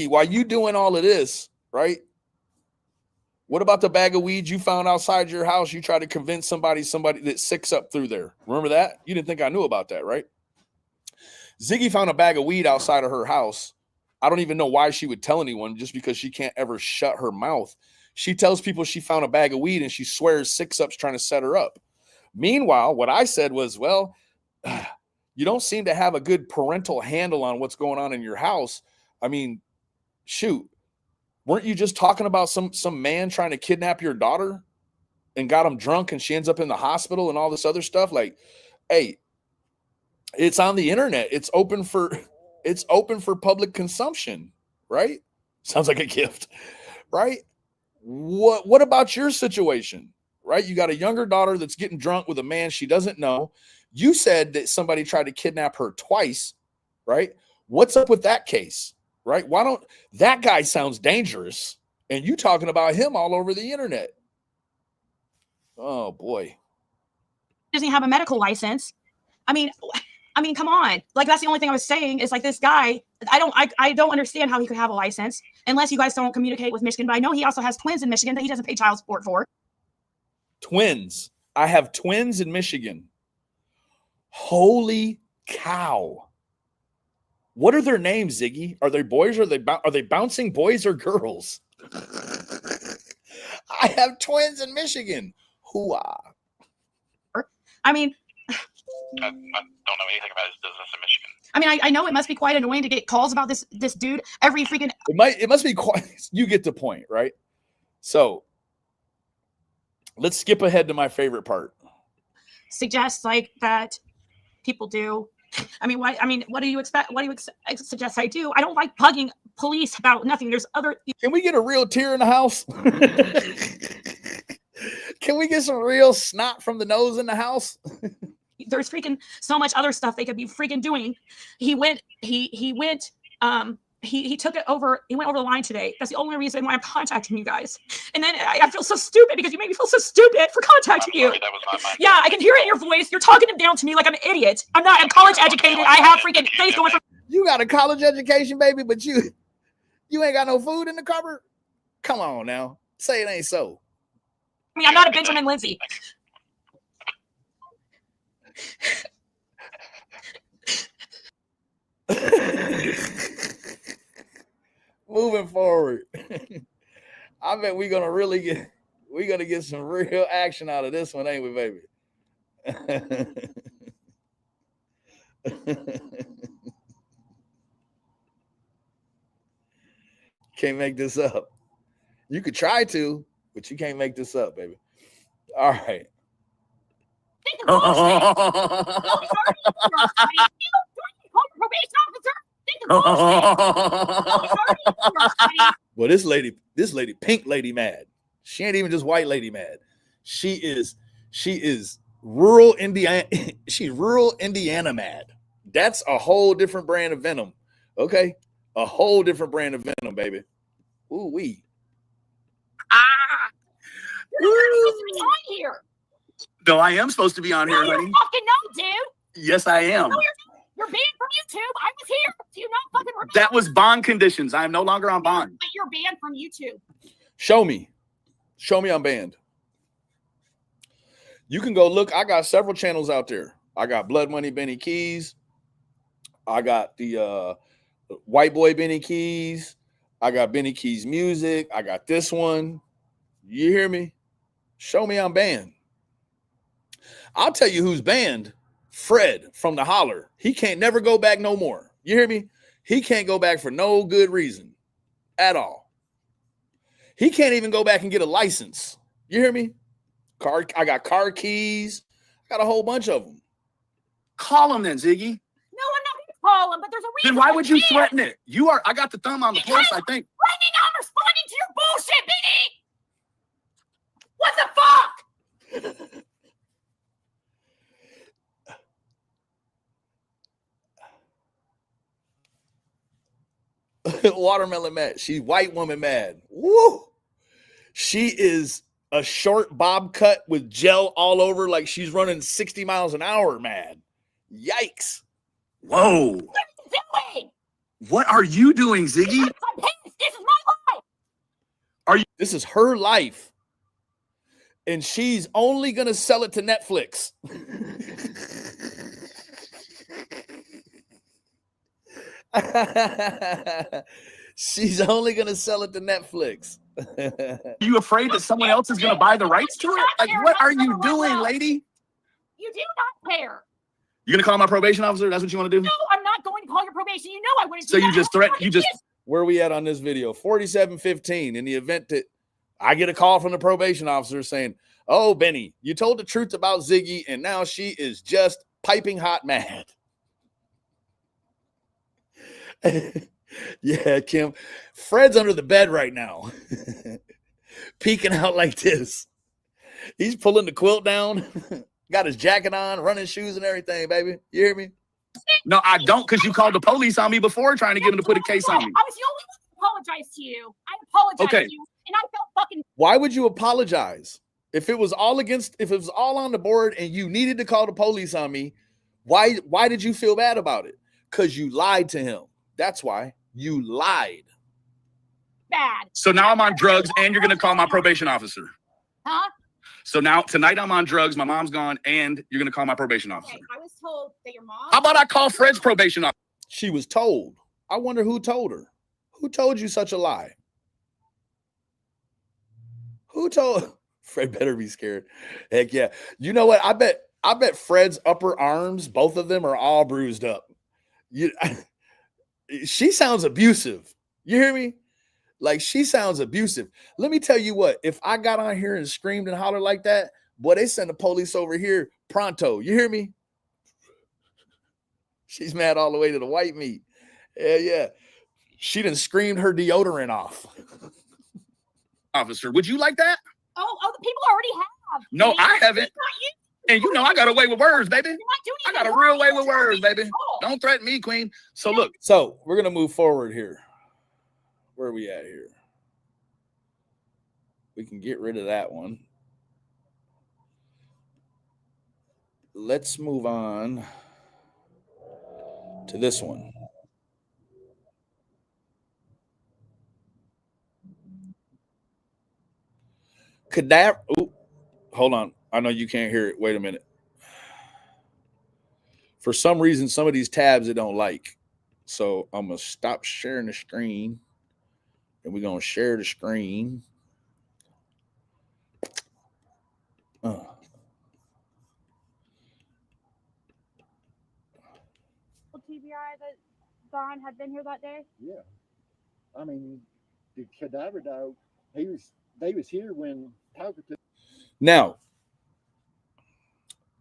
Speaker 1: while you doing all of this, right? What about the bag of weed you found outside your house? You tried to convince somebody that sicks up through there. Remember that? You didn't think I knew about that, right? Ziggy found a bag of weed outside of her house. I don't even know why she would tell anyone, just because she can't ever shut her mouth. She tells people she found a bag of weed and she swears Six Up's trying to set her up. Meanwhile, what I said was, well, you don't seem to have a good parental handle on what's going on in your house. I mean, shoot, weren't you just talking about some man trying to kidnap your daughter and got him drunk and she ends up in the hospital and all this other stuff? Like, hey, it's on the internet. It's open for public consumption, right? Sounds like a gift, right? What about your situation, right? You got a younger daughter that's getting drunk with a man she doesn't know. You said that somebody tried to kidnap her twice, right? What's up with that case, right? Why don't that guy sounds dangerous and you talking about him all over the internet? Oh boy.
Speaker 6: Doesn't have a medical license. I mean, come on. Like, that's the only thing I was saying is, like, this guy, I don't understand how he could have a license unless you guys don't communicate with Michigan. But I know he also has twins in Michigan that he doesn't pay child support for.
Speaker 1: Twins. I have twins in Michigan. Holy cow. What are their names, Ziggy? Are they boys? Or are they bouncing boys or girls? I have twins in Michigan. Hoo-ah.
Speaker 6: I mean,
Speaker 5: I don't know anything about his business in Michigan.
Speaker 6: I mean, I know it must be quite annoying to get calls about this dude every freaking.
Speaker 1: It must be quite. You get the point, right? So let's skip ahead to my favorite part.
Speaker 6: Suggests like that people do. I mean, why? I mean, what do you expect? What do you suggest I do? I don't like bugging police about nothing. There's other.
Speaker 1: Can we get a real tear in the house? Can we get some real snot from the nose in the house?
Speaker 6: There's freaking so much other stuff they could be freaking doing. He took it over. He went over the line today. That's the only reason why I'm contacting you guys. And then I feel so stupid because you made me feel so stupid for contacting you.
Speaker 5: That was not my
Speaker 6: Yeah, I can hear it in your voice. You're talking it down to me like I'm an idiot. I'm not. I'm college educated. I have freaking things going from.
Speaker 1: You got a college education, baby, but you ain't got no food in the cupboard. Come on now, say it ain't so.
Speaker 6: I mean, I'm not a Benjamin Lindsay.
Speaker 1: Moving forward, I bet we're gonna get some real action out of this one, ain't we, baby? Can't make this up. You could try to, but you can't make this up, baby. All right. Well, this lady, pink lady mad. She ain't even just white lady mad. She is rural Indiana. She's rural Indiana mad. That's a whole different brand of venom. Okay. A whole different brand of venom, baby. Ooh wee.
Speaker 2: You're not supposed to be on here.
Speaker 4: No, I am supposed to be on here,
Speaker 2: You
Speaker 4: honey.
Speaker 2: fucking know, dude.
Speaker 4: Yes, I am.
Speaker 2: No, you're banned from YouTube. I was here. Do you not fucking remember?
Speaker 4: That was bond conditions. I am no longer on bond.
Speaker 2: But you're banned from YouTube.
Speaker 1: Show me I'm banned. You can go look. I got several channels out there. I got Blood Money Benny Keys. I got the White Boy Benny Keys. I got Benny Keys Music. I got this one. You hear me? Show me I'm banned. I'll tell you who's banned. Fred from the Holler. He can't never go back no more. You hear me? He can't go back for no good reason at all. He can't even go back and get a license. You hear me? I got car keys. I got a whole bunch of them.
Speaker 4: Call him then, Ziggy.
Speaker 2: No, I'm not going to call him, but there's a reason.
Speaker 4: Then why would you
Speaker 2: I'm
Speaker 4: threaten it? I got the thumb on the pulse, I think.
Speaker 2: Right now, I'm responding to your bullshit, Benny. What the fuck?
Speaker 1: Watermelon mad. She's white woman mad. Woo! She is a short bob cut with gel all over like she's running 60 miles an hour mad. Yikes.
Speaker 4: Whoa.
Speaker 2: What are you doing?
Speaker 4: What are you doing, Ziggy?
Speaker 2: I'm pissed. This is my life.
Speaker 1: This is her life. And she's only going to sell it to Netflix. She's only going to sell it to Netflix.
Speaker 4: Are you afraid that someone else is going to buy the rights to it? Like, what are you doing, lady?
Speaker 2: You do not care.
Speaker 4: You going to call my probation officer? That's what you want to do?
Speaker 2: No, I'm not going to call your probation. You know I wouldn't.
Speaker 4: So
Speaker 2: do
Speaker 4: you
Speaker 2: that.
Speaker 4: just threaten, you just,
Speaker 1: Where are we at on this video? 47:15. In the event that I get a call from the probation officer saying, oh, Benny, you told the truth about Ziggy, and now she is just piping hot mad. Yeah, Kim. Fred's under the bed right now, peeking out like this. He's pulling the quilt down, got his jacket on, running shoes and everything, baby. You hear me?
Speaker 4: no, I don't, because you called the police on me before trying to get them to put a case on me.
Speaker 2: I was the only one who apologized to you. I apologized
Speaker 4: Okay.
Speaker 2: to you, and I felt fucking.
Speaker 1: Why would you apologize? If it was all on the board and you needed to call the police on me, why did you feel bad about it? Because you lied to him. That's why. You lied.
Speaker 2: Bad.
Speaker 4: So now I'm on drugs and you're going to call my probation officer.
Speaker 2: Huh?
Speaker 4: So now tonight I'm on drugs, my mom's gone, and you're going to call my probation officer.
Speaker 2: Okay, I was told that your mom.
Speaker 4: How about I call Fred's probation officer?
Speaker 1: She was told. I wonder who told her. Who told you such a lie? Who told? Fred better be scared. Heck yeah. You know what? I bet Fred's upper arms, both of them, are all bruised up. She sounds abusive. You hear me? Like, she sounds abusive. Let me tell you what, if I got on here and screamed and hollered like that, boy, they send the police over here pronto. You hear me? She's mad all the way to the white meat. Yeah. She done screamed her deodorant off.
Speaker 4: Officer, would you like that?
Speaker 2: Oh, the people already have.
Speaker 4: No,
Speaker 2: Man,
Speaker 4: I haven't.
Speaker 2: it's not you.
Speaker 4: And you know I got a way with words, baby.
Speaker 2: You're not doing
Speaker 4: I got a
Speaker 2: anything
Speaker 4: real
Speaker 2: wrong.
Speaker 4: way with words, baby.
Speaker 2: Oh.
Speaker 4: Don't threaten me, queen. So look,
Speaker 1: So we're going to move forward here. Where are we at here? We can get rid of that one. Let's move on to this one. Cadaver. Ooh, hold on. I know you can't hear it. Wait a minute. For some reason, some of these tabs it don't like. So I'm going to stop sharing the screen. And we're going to share the screen.
Speaker 2: TBI that Don had been here that day?
Speaker 8: Yeah. I mean, the cadaver dog, they was here when talking to.
Speaker 1: Now,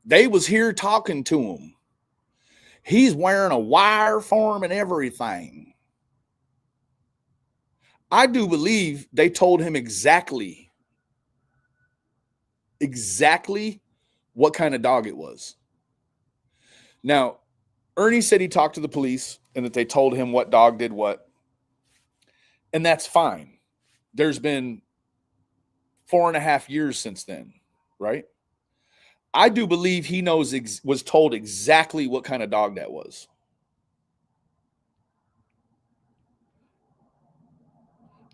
Speaker 1: they was here talking to him. He's wearing a wire form and everything. I do believe they told him exactly what kind of dog it was. Now, Ernie said he talked to the police and that they told him what dog did what. And that's fine. There's been 4.5 years since then, right? I do believe he was told exactly what kind of dog that was.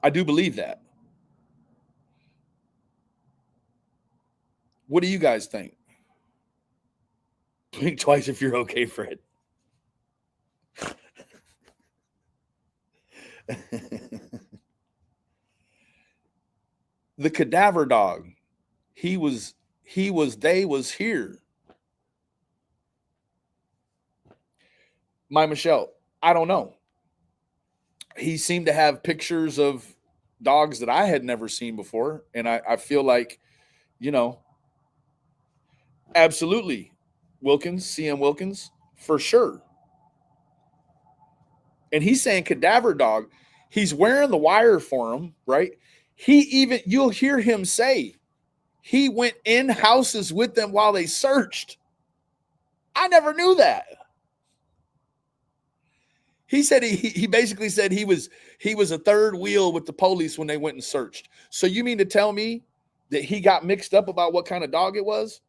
Speaker 1: I do believe that. What do you guys think? Blink twice if you're okay, Fred. The cadaver dog, they was here. My Michelle, I don't know. He seemed to have pictures of dogs that I had never seen before. And I feel like, absolutely. Wilkins, CM Wilkins, for sure. And he's saying cadaver dog. He's wearing the wire for him, right? You'll hear him say, He went in houses with them while they searched. I never knew that. He said he basically said he was a third wheel with the police when they went and searched. So you mean to tell me that he got mixed up about what kind of dog it was?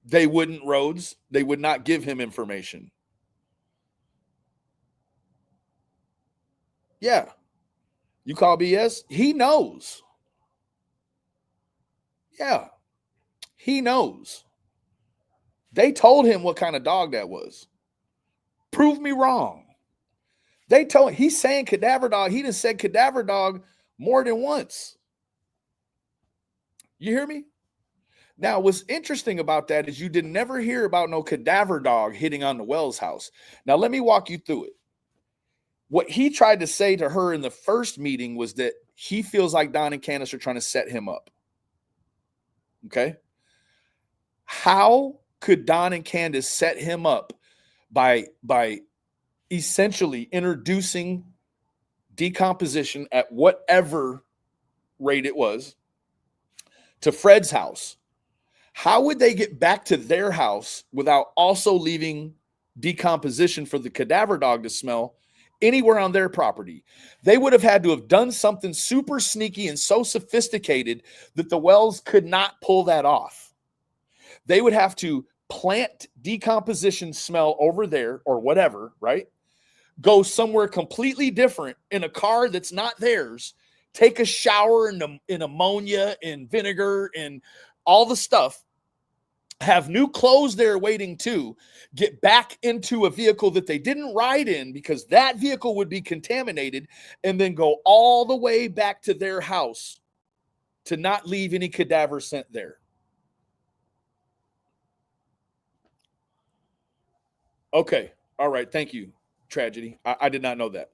Speaker 1: They wouldn't, Rhodes. They would not give him information. Yeah. You call BS? He knows. Yeah. He knows. They told him what kind of dog that was. Prove me wrong. They told, he's saying cadaver dog. He done said cadaver dog more than once. You hear me? Now, what's interesting about that is you did never hear about no cadaver dog hitting on the Wells house. Now, let me walk you through it. What he tried to say to her in the first meeting was that he feels like Don and Candace are trying to set him up. Okay? How could Don and Candace set him up by essentially introducing decomposition at whatever rate it was to Fred's house? How would they get back to their house without also leaving decomposition for the cadaver dog to smell anywhere on their property? They would have had to have done something super sneaky and so sophisticated that the Wells could not pull that off. They would have to plant decomposition smell over there or whatever, right? Go somewhere completely different in a car that's not theirs, take a shower in ammonia and vinegar and all the stuff, have new clothes they're waiting to, get back into a vehicle that they didn't ride in because that vehicle would be contaminated, and then go all the way back to their house to not leave any cadaver scent there. Okay. All right. Thank you, Tragedy. I did not know that.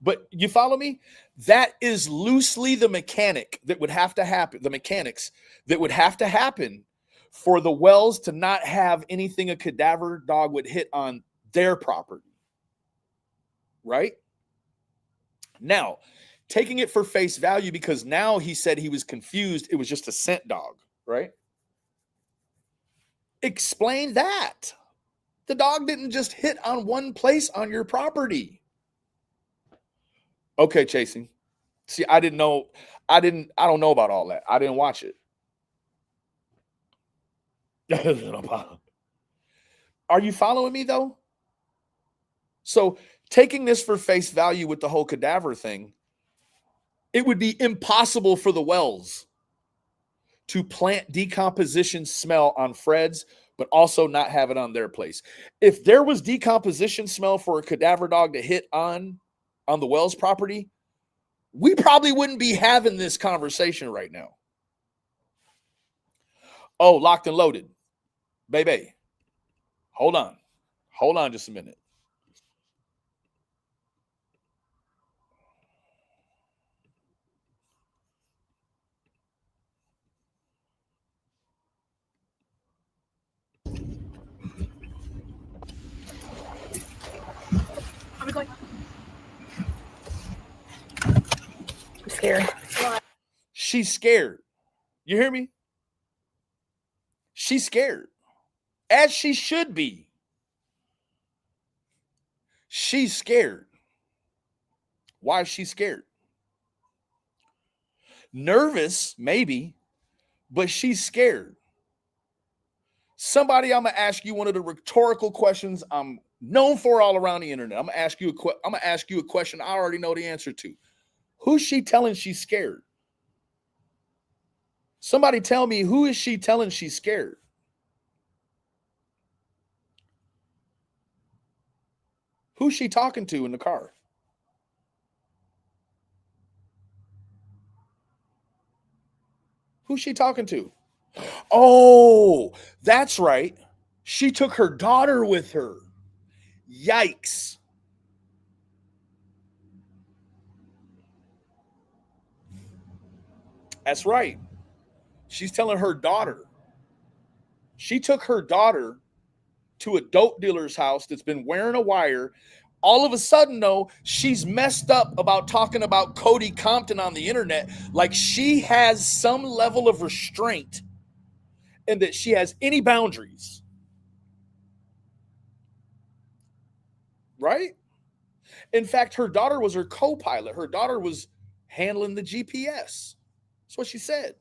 Speaker 1: But you follow me? That is loosely the mechanic that would have to happen, the mechanics that would have to happen for the Wells to not have anything a cadaver dog would hit on their property. Right? Now, taking it for face value, because now he said he was confused, it was just a scent dog, right? Explain that. The dog didn't just hit on one place on your property. Okay, Chasing. See, I don't know about all that. I didn't watch it. Are you following me though? So taking this for face value with the whole cadaver thing, it would be impossible for the Wells to plant decomposition smell on Fred's, but also not have it on their place. If there was decomposition smell for a cadaver dog to hit on the Wells property, we probably wouldn't be having this conversation right now. Oh, locked and loaded. Baby, hold on. Hold on just a minute.
Speaker 6: Are we going?
Speaker 9: I'm scared.
Speaker 1: She's scared. You hear me? She's scared. As she should be. She's scared. Why is she scared? Nervous, maybe, but she's scared. Somebody, I'm going to ask you one of the rhetorical questions I'm known for all around the internet. I'm going to ask you a question I already know the answer to. Who's she telling she's scared? Somebody tell me, who is she telling she's scared? Who's she talking to in the car? Who's she talking to? Oh, that's right. She took her daughter with her. Yikes. That's right. She's telling her daughter. She took her daughter to a dope dealer's house that's been wearing a wire All of a sudden, though, she's messed up about talking about Cody Compton on the internet like she has some level of restraint and that she has any boundaries. Right? In fact, her daughter was her co-pilot. Her daughter was handling the GPS. That's what she said.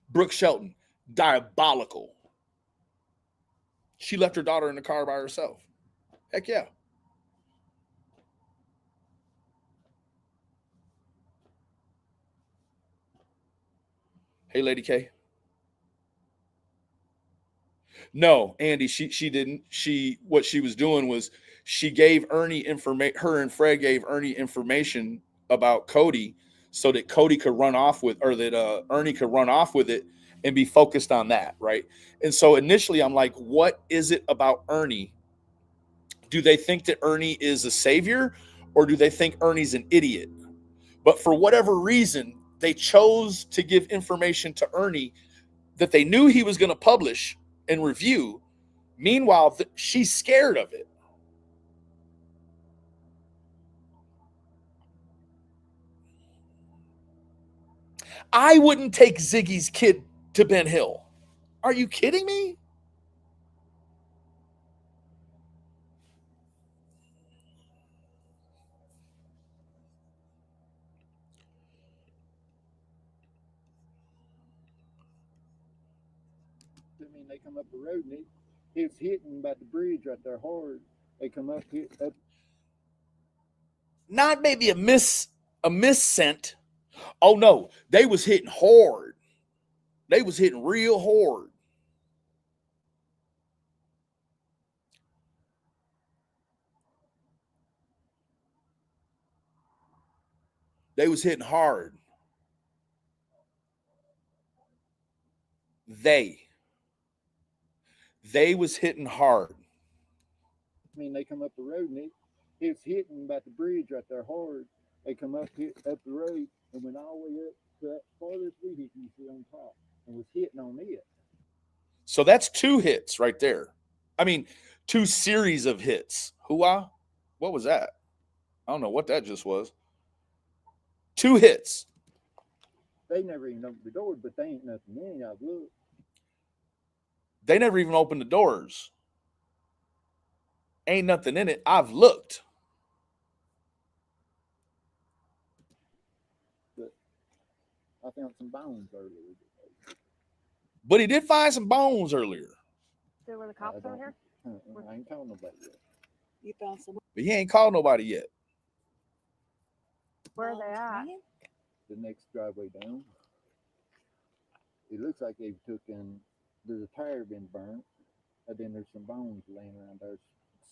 Speaker 1: Brooke Shelton, diabolical. She left her daughter in the car by herself. Heck yeah. Hey, Lady K. No, Andy, she didn't. What she was doing was she gave Ernie information. Her and Fred gave Ernie information about Cody so that Cody could run off with, or that Ernie could run off with it and be focused on that, right? And so initially I'm like, what is it about Ernie? Do they think that Ernie is a savior, or do they think Ernie's an idiot? But for whatever reason, they chose to give information to Ernie that they knew he was going to publish and review. Meanwhile, she's scared of it. I wouldn't take Ziggy's kid to Ben Hill. Are you kidding me?
Speaker 8: I mean, they come up the road and he was hitting about the bridge right there hard. They come up, hit up.
Speaker 1: Not maybe a miss scent. Oh no, they was hitting hard. They was hitting real hard. They was hitting hard. They was hitting hard.
Speaker 8: I mean, they come up the road and he was hitting about the bridge right there hard. They come up, hit up the road and went all the way up to that farthest vehicle you see on top and was hitting on it.
Speaker 1: So that's 2 hits right there. I mean, 2 series of hits. Hoo-ah? What was that? I don't know what that just was. 2 hits.
Speaker 8: They never even opened the door, but they ain't nothing in it. I've looked.
Speaker 1: They never even opened the doors. Ain't nothing in it. I've looked.
Speaker 8: But I found some bones earlier.
Speaker 1: But he did find some bones earlier.
Speaker 9: There were the cops over here?
Speaker 8: I ain't called nobody yet.
Speaker 9: You found some.
Speaker 1: But he ain't called nobody yet.
Speaker 9: Where are they at?
Speaker 8: The next driveway down. It looks like they've taken, there's a tire been burnt, and then there's some bones laying around there,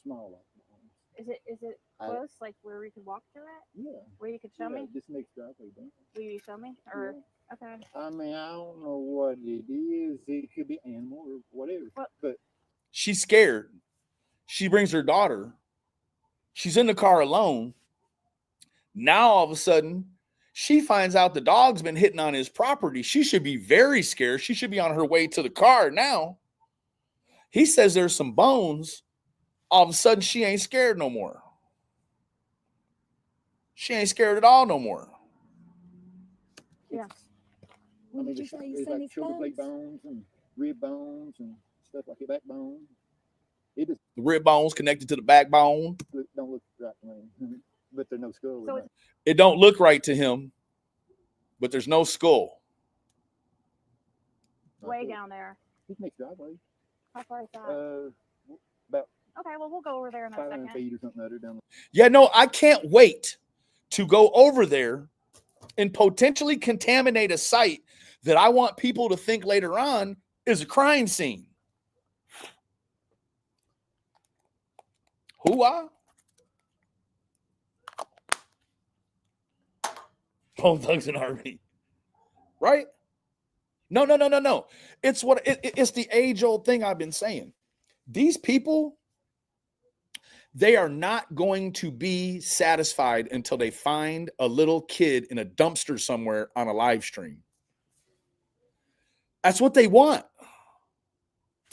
Speaker 8: small like bones.
Speaker 9: Is it close, like where we could walk through it?
Speaker 8: Yeah.
Speaker 9: Where you could show me?
Speaker 8: This next driveway down.
Speaker 9: Will you show me? Or okay.
Speaker 8: I mean, I don't know what it is. It could be animal or whatever. But
Speaker 1: She's scared. She brings her daughter. She's in the car alone. Now all of a sudden, she finds out the dog's been hitting on his property. She should be very scared. She should be on her way to the car now. He says there's some bones. All of a sudden, she ain't scared no more. She ain't scared at all no more.
Speaker 9: Yeah.
Speaker 8: I mean, there's like shoulder blade bones and rib bones and stuff like that, backbone. It just
Speaker 1: The rib bones connected to the backbone.
Speaker 8: don't look right to me. But there's no skull.
Speaker 9: So
Speaker 8: in
Speaker 1: It don't look right to him, but there's no skull.
Speaker 9: Way down there.
Speaker 8: This next driveway.
Speaker 9: How far is that?
Speaker 8: About
Speaker 9: Okay, well we'll go over there in a
Speaker 8: 500
Speaker 9: second.
Speaker 8: feet or something other down
Speaker 1: Yeah, no, I can't wait to go over there and potentially contaminate a site that I want people to think later on is a crime scene. Hoo-ah? Bone Thugs and Harmony. Right? No. It's it's the age-old thing I've been saying. These people, they are not going to be satisfied until they find a little kid in a dumpster somewhere on a live stream. That's what they want.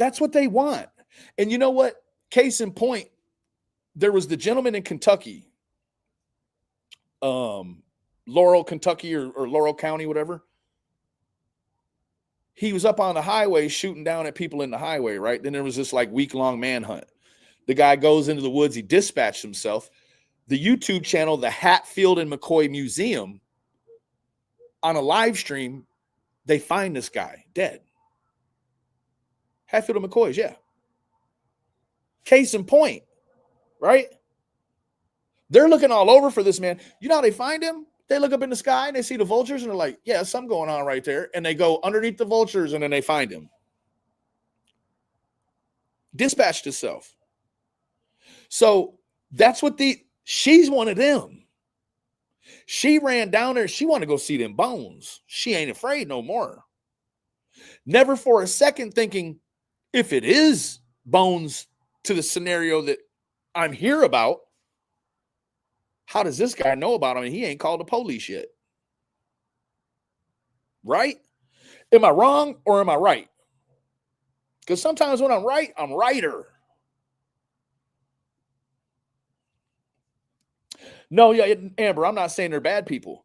Speaker 1: That's what they want. And you know what? Case in point, there was the gentleman in Kentucky, Laurel, Kentucky, or Laurel County, whatever. He was up on the highway shooting down at people in the highway, right? Then there was this like week-long manhunt. The guy goes into the woods. He dispatched himself. The YouTube channel, the Hatfield and McCoy Museum, on a live stream, they find this guy dead. Hatfield and McCoy's, yeah. Case in point, right? They're looking all over for this man. You know how they find him? They look up in the sky and they see the vultures and they're like, yeah, something going on right there. And they go underneath the vultures and then they find him. Dispatched himself. So that's what she's one of them. She ran down there. She wanted to go see them bones. She ain't afraid no more. Never for a second thinking, if it is bones to the scenario that I'm here about, how does this guy know about him? And he ain't called the police yet. Right? Am I wrong or am I right? Because sometimes when I'm right, I'm righter. No, yeah, Amber, I'm not saying they're bad people,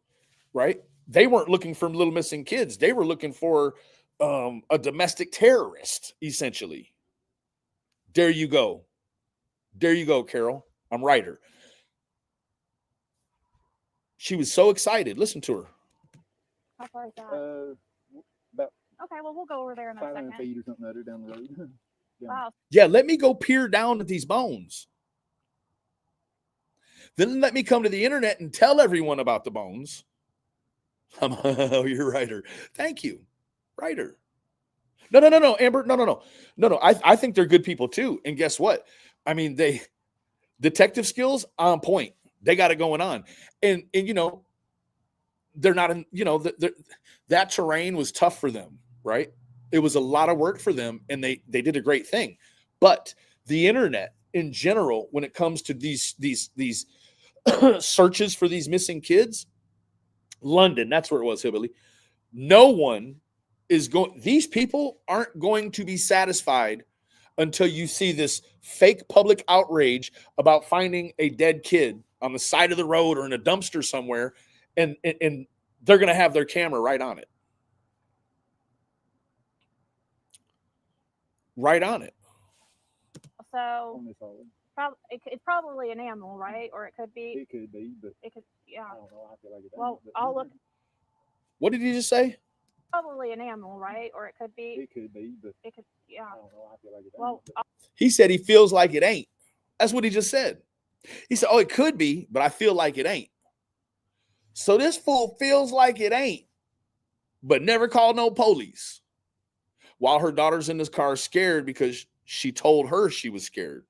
Speaker 1: right? They weren't looking for little missing kids. They were looking for a domestic terrorist, essentially. There you go. There you go, Carol. I'm righter. She was so excited. Listen to her.
Speaker 9: How far is that?
Speaker 8: About
Speaker 9: Okay, well, we'll go over there in a
Speaker 8: 500
Speaker 9: second.
Speaker 8: feet or something other down the road.
Speaker 9: Wow.
Speaker 1: Yeah, let me go peer down at these bones. Then let me come to the internet and tell everyone about the bones. Oh, you're righter. Thank you. Righter. No, Amber. No. I think they're good people too. And guess what? I mean, detective skills on point. They got it going on. And you know, they're not in, you know, that terrain was tough for them, right? It was a lot of work for them and they did a great thing. But the internet in general, when it comes to these searches for these missing kids, London, that's where it was, Hillbilly. No one is going, these people aren't going to be satisfied until you see this fake public outrage about finding a dead kid on the side of the road or in a dumpster somewhere, and they're going to have their camera right on it. Right on it.
Speaker 9: So it's probably an animal, right? Or it could be.
Speaker 8: It could be, but
Speaker 9: it could, yeah.
Speaker 8: I don't know. I feel like it.
Speaker 9: Well, I'll look.
Speaker 1: What did you just say?
Speaker 9: Probably an animal, right? Or it could be.
Speaker 8: It could be, but
Speaker 9: it could, yeah.
Speaker 8: I don't know. I feel like it.
Speaker 9: Well,
Speaker 1: He said he feels like it ain't. That's what he just said. He said, oh, it could be, but I feel like it ain't. So this fool feels like it ain't, but never called no police. While her daughter's in this car scared because she told her she was scared.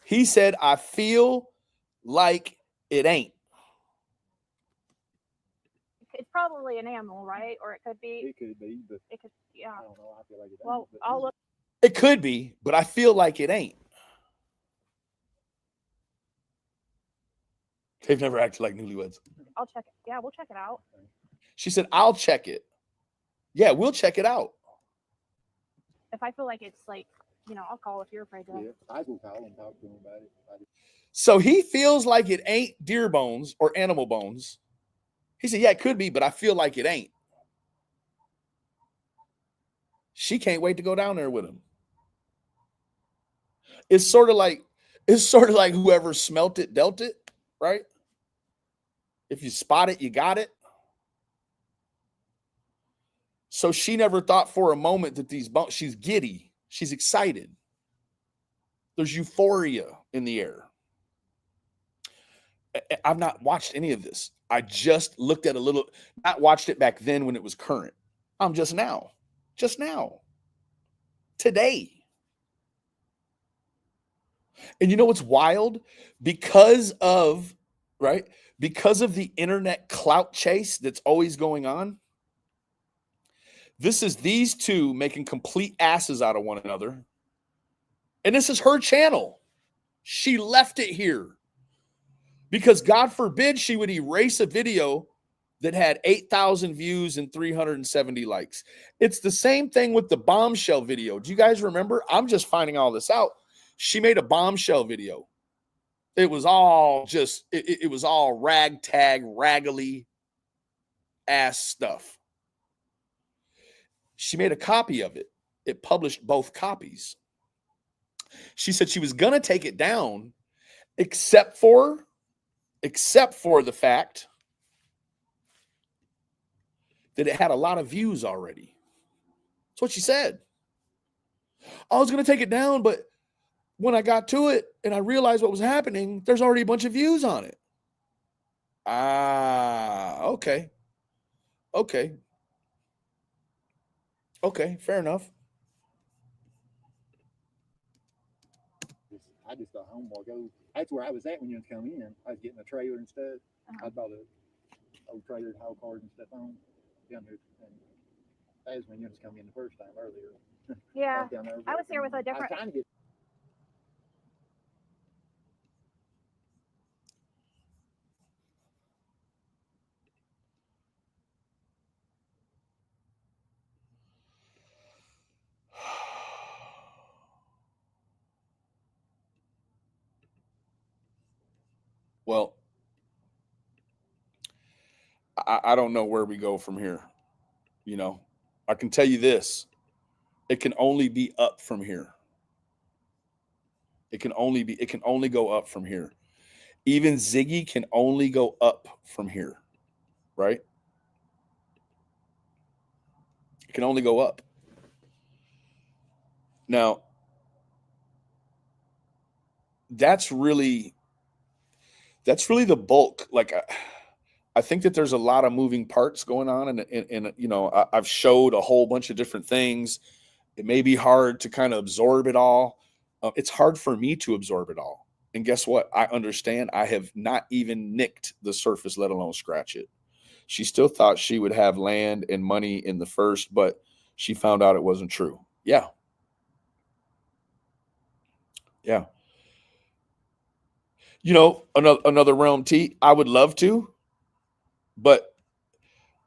Speaker 1: He said, I feel like it ain't.
Speaker 9: it's probably an animal, right? Or it could be.
Speaker 8: It could be, but
Speaker 9: it could, yeah.
Speaker 8: I don't know. I feel like it.
Speaker 9: Well, I'll look.
Speaker 1: It could be, but I feel like it ain't. They've never acted like newlyweds.
Speaker 9: I'll check it. Yeah, we'll check it out.
Speaker 1: She said, I'll check it. Yeah, we'll check it out.
Speaker 9: If I feel like it's like, you know, I'll call if you're afraid to.
Speaker 8: Yeah, I will call and talk to him about it.
Speaker 1: So he feels like it ain't deer bones or animal bones. He said, yeah, it could be, but I feel like it ain't. She can't wait to go down there with him. It's sort of like whoever smelt it, dealt it, right? If you spot it, you got it. So she never thought for a moment that these bones, she's giddy. She's excited. There's euphoria in the air. I've not watched any of this. I just looked at not watched it back then when it was current. I'm just now, today. And you know what's wild? Because of the internet clout chase that's always going on. This is these two making complete asses out of one another. And this is her channel. She left it here because God forbid she would erase a video that had 8,000 views and 370 likes. It's the same thing with the bombshell video. Do you guys remember? I'm just finding all this out. She made a bombshell video. It was all just, it was all ragtag, raggedy ass stuff. She made a copy of it. It published both copies. She said she was going to take it down, except for the fact that it had a lot of views already. That's what she said. I was going to take it down, but when I got to it and I realized what was happening, there's already a bunch of views on it. Okay. Okay, fair enough.
Speaker 8: I just got home while ago. That's where I was at when you come in. I was getting a trailer and stuff. I bought a old trailer, haul cars and stuff on down there. And that was when you come in the first time earlier.
Speaker 9: Yeah, I was here with a different.
Speaker 1: Well, I don't know where we go from here. You know, I can tell you this. It can only be up from here. It can only go up from here. Even Ziggy can only go up from here, right? It can only go up. Now, that's really the bulk. Like, I think that there's a lot of moving parts going on, and you know, I've showed a whole bunch of different things. It may be hard to kind of absorb it all. It's hard for me to absorb it all. And guess what? I understand. I have not even nicked the surface, let alone scratch it. She still thought she would have land and money in the first, but she found out it wasn't true. Yeah. You know, another realm, T. I would love to, but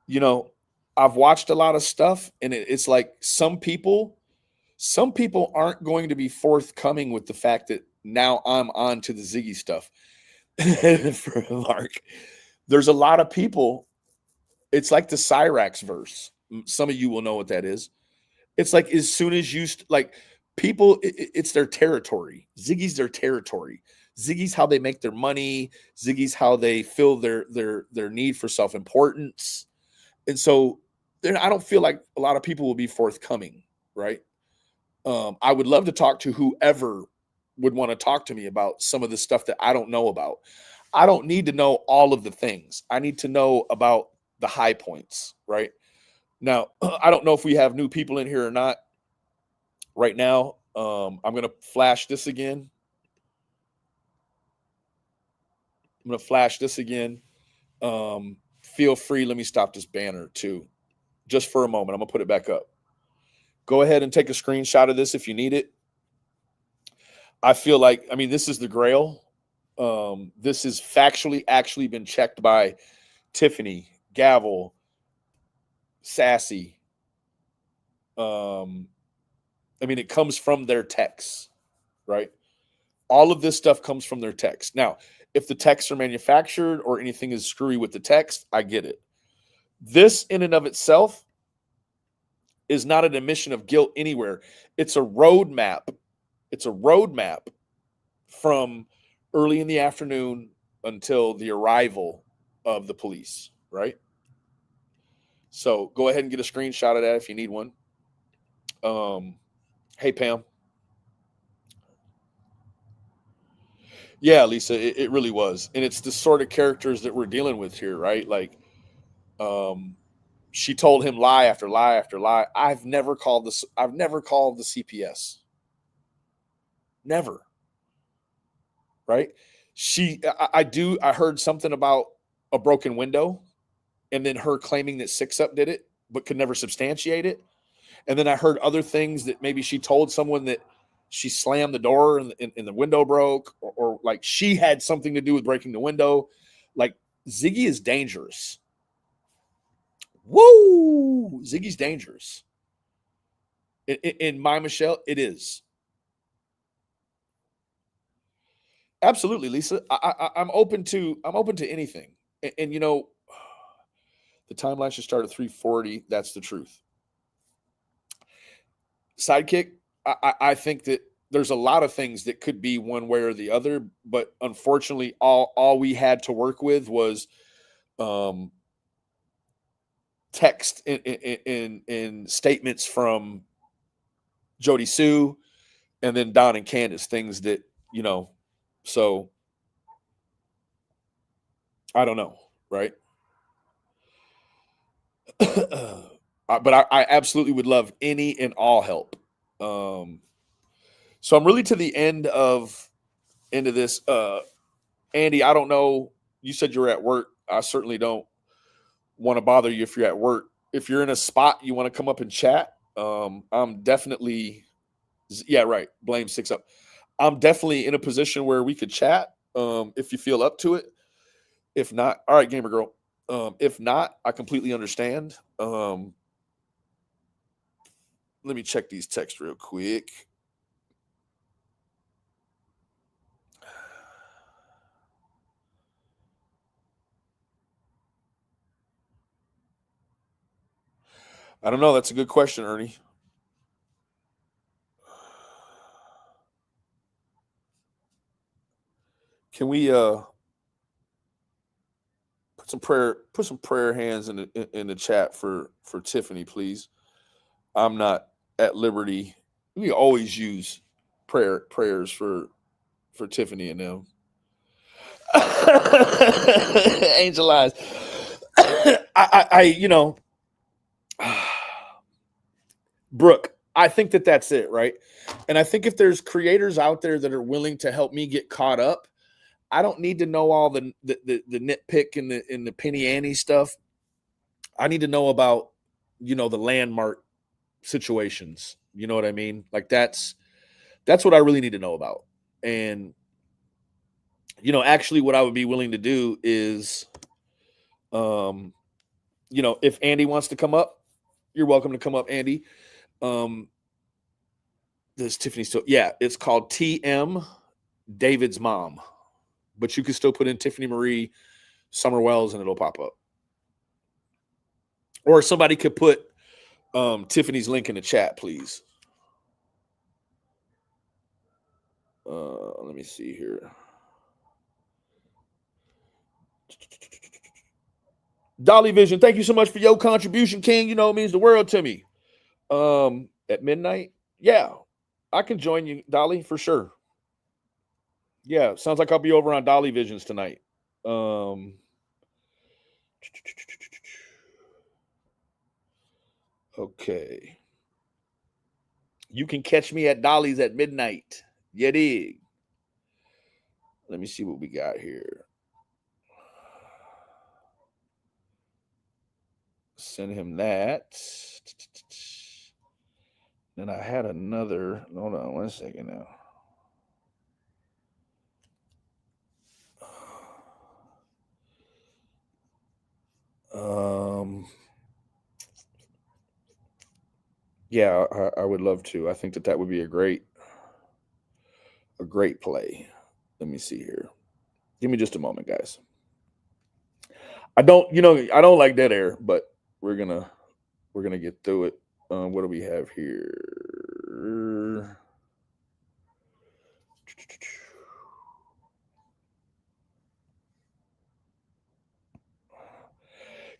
Speaker 1: you know, I've watched a lot of stuff, and it's like some people aren't going to be forthcoming with the fact that now I'm on to the Ziggy stuff. For Mark, there's a lot of people. It's like the Cyrax verse. Some of you will know what that is. It's like as soon as you people, it's their territory. Ziggy's their territory. Ziggy's how they make their money. Ziggy's how they fill their need for self-importance. And so I don't feel like a lot of people will be forthcoming, right? I would love to talk to whoever would want to talk to me about some of the stuff that I don't know about. I don't need to know all of the things. I need to know about the high points, right? Now, I don't know if we have new people in here or not right now. I'm going to flash this again. Feel free. Let me stop this banner too, just for a moment. I'm going to put it back up. Go ahead and take a screenshot of this if you need it. I feel like, I mean, this is the Grail. This is factually actually been checked by Tiffany, Gavel, Sassy. I mean, it comes from their texts, right? All of this stuff comes from their text. Now, if the texts are manufactured or anything is screwy with the text, I get it. This in and of itself is not an admission of guilt anywhere. It's a roadmap. It's a roadmap from early in the afternoon until the arrival of the police, right? So go ahead and get a screenshot of that if you need one. Hey, Pam. Yeah, Lisa, it really was. And it's the sort of characters that we're dealing with here, right? Like, she told him lie after lie after lie. I've never called the CPS. Never. Right? I heard something about a broken window, and then her claiming that Six Up did it, but could never substantiate it. And then I heard other things that maybe she told someone that she slammed the door and the window broke, or like she had something to do with breaking the window. Like, Ziggy is dangerous. Woo! Ziggy's dangerous. In my Michelle, it is. Absolutely, Lisa. I'm open to anything. And you know, the timeline should start at 3:40. That's the truth. Sidekick, I think that there's a lot of things that could be one way or the other, but unfortunately, all we had to work with was text in statements from Jody Sue and then Don and Candace, things that, you know, so I don't know, right? But I absolutely would love any and all help. So I'm really to the end of this. Andy, I don't know. You said you were at work. I certainly don't want to bother you if you're at work. If you're in a spot you want to come up and chat, I'm definitely, yeah, right. Blame 6 up. I'm definitely in a position where we could chat if you feel up to it. If not, all right, gamer girl. If not, I completely understand. Let me check these texts real quick. I don't know. That's a good question, Ernie. Can we put some prayer hands in the chat for Tiffany, please? I'm not at liberty. We always use prayers for Tiffany and them. Angel eyes. I you know, Brooke, I think that's it, right? And I think if there's creators out there that are willing to help me get caught up, I don't need to know all the nitpick and the penny ante stuff. I need to know about, you know, the landmark situations. You know what I mean? Like that's what I really need to know about. And you know, actually what I would be willing to do is you know, if Andy wants to come up, you're welcome to come up, Andy. This Tiffany still, yeah, it's called TM David's Mom. But you can still put in Tiffany Marie Summer Wells and it'll pop up. Or somebody could put Tiffany's link in the chat, please. Let me see here. Dolly Vision, thank you so much for your contribution, King. You know, it means the world to me. At midnight, yeah, I can join you, Dolly, for sure. Yeah, sounds like I'll be over on Dolly Visions tonight. Okay. You can catch me at Dolly's at midnight. You dig? Let me see what we got here. Send him that. Then I had another. Hold on 1 second now. Yeah, I would love to. I think that would be a great play. Let me see here. Give me just a moment, guys. I don't like dead air, but we're gonna get through it. What do we have here?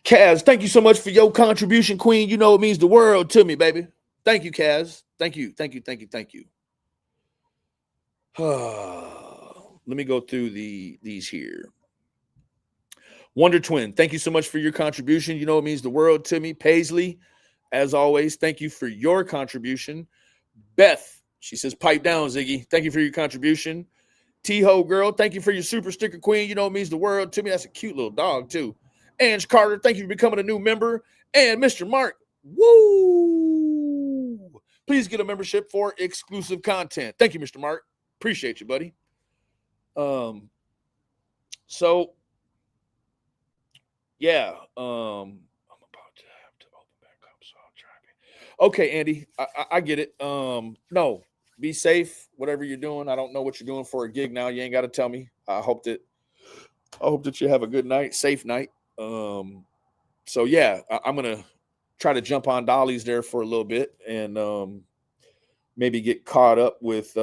Speaker 1: Kaz, thank you so much for your contribution, Queen. You know it means the world to me, baby. Thank you, Kaz. Thank you. Let me go through these here. Wonder Twin, thank you so much for your contribution. You know it means the world to me. Paisley, as always, thank you for your contribution. Beth, she says, pipe down, Ziggy. Thank you for your contribution. T-Ho Girl, thank you for your super sticker, Queen. You know it means the world to me. That's a cute little dog, too. Ange Carter, thank you for becoming a new member. And Mr. Mark, woo! Please get a membership for exclusive content. Thank you, Mr. Mark. Appreciate you, buddy. So, yeah. Okay, Andy, I get it. No, be safe, whatever you're doing. I don't know what you're doing for a gig now. You ain't got to tell me. I hope that you have a good night, safe night. So yeah, I'm gonna try to jump on Dolly's there for a little bit and maybe get caught up with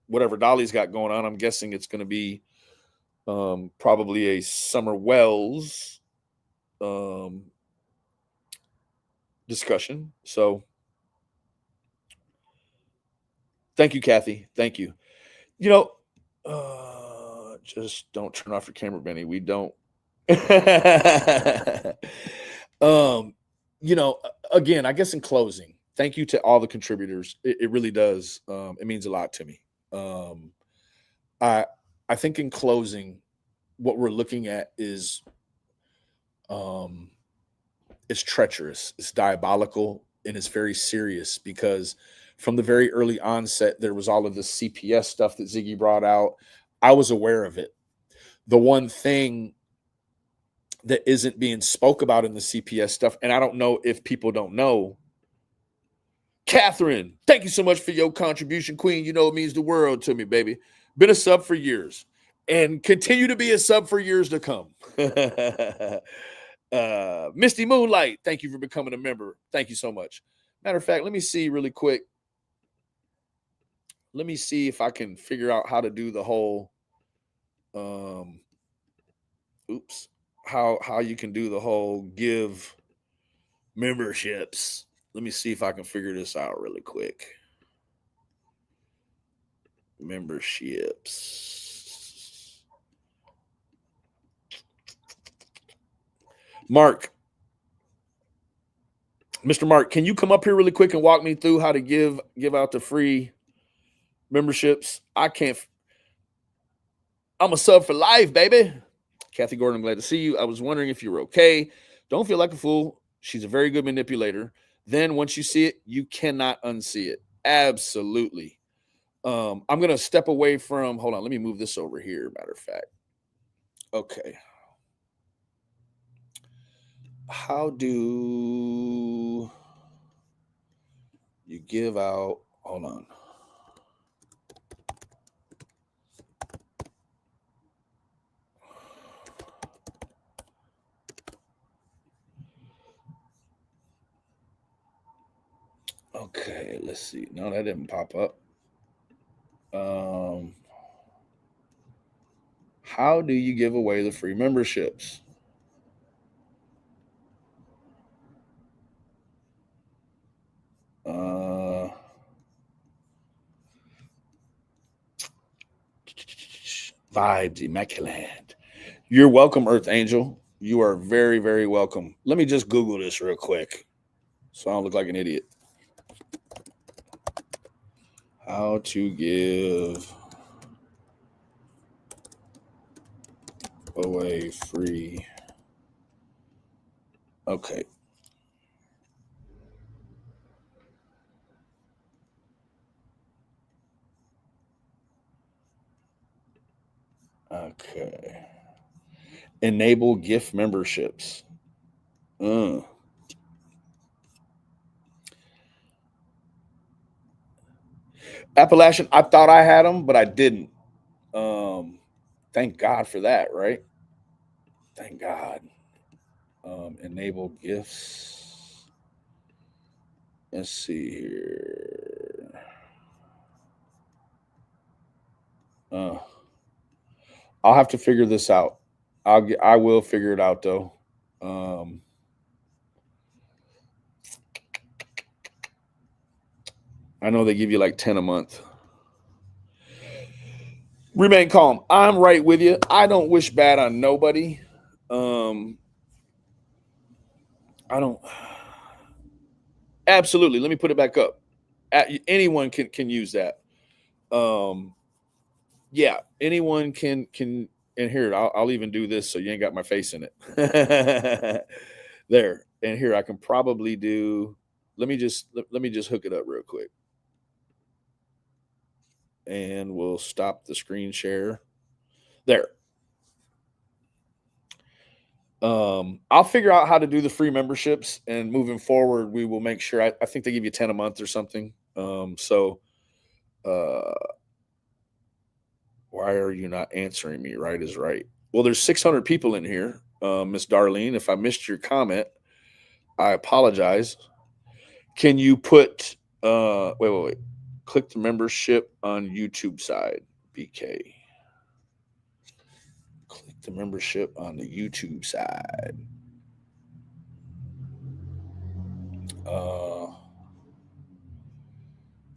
Speaker 1: whatever Dolly's got going on. I'm guessing it's gonna be probably a Summer Wells discussion. So thank you, Kathy. Thank you. You know, just don't turn off your camera, Benny. We don't. You know, again, I guess in closing, thank you to all the contributors. It really does. It means a lot to me. I think in closing, what we're looking at is treacherous, it's diabolical, and it's very serious because from the very early onset, there was all of this CPS stuff that Ziggy brought out. I was aware of it. The one thing that isn't being spoke about in the CPS stuff, and I don't know if people don't know, Catherine, thank you so much for your contribution, Queen. You know it means the world to me, baby. Been a sub for years and continue to be a sub for years to come. Misty Moonlight, thank you for becoming a member. Thank you so much. Matter of fact, let me see really quick. Let me see if I can figure out how to do the whole how you can do the whole give memberships. Let me see if I can figure this out really quick. Memberships. Mark. Mr. Mark, can you come up here really quick and walk me through how to give out the free memberships? I can't. I'm a sub for life, baby. Kathy Gordon, I'm glad to see you. I was wondering if you were okay. Don't feel like a fool. She's a very good manipulator. Then once you see it, you cannot unsee it. Absolutely. I'm going to step away from, hold on, let me move this over here, matter of fact. Okay. How do you give out, hold on. Okay, let's see. No, that didn't pop up. How do you give away the free memberships? Vibes, immaculate. You're welcome, Earth Angel. You are very, very welcome. Let me just Google this real quick so I don't look like an idiot. How to give away free. Okay. Okay. Enable gift memberships. Appalachian, I thought I had them, but I didn't. Thank God for that, right? Thank God. Enable gifts. Let's see here. I'll have to figure this out. I will figure it out though. I know they give you like 10 a month. Remain calm. I'm right with you. I don't wish bad on nobody. I don't. Absolutely. Let me put it back up. Anyone can use that. Yeah, anyone can. And here, I'll even do this so you ain't got my face in it. There. And here, I can probably do. Let me just hook it up real quick. And we'll stop the screen share. There. I'll figure out how to do the free memberships, and moving forward, we will make sure. I think they give you 10 a month or something. Why are you not answering me? Right is right. Well, there's 600 people in here, Miss Darlene. If I missed your comment, I apologize. Can you put wait. Click the membership on YouTube side, BK. Click the membership on the YouTube side.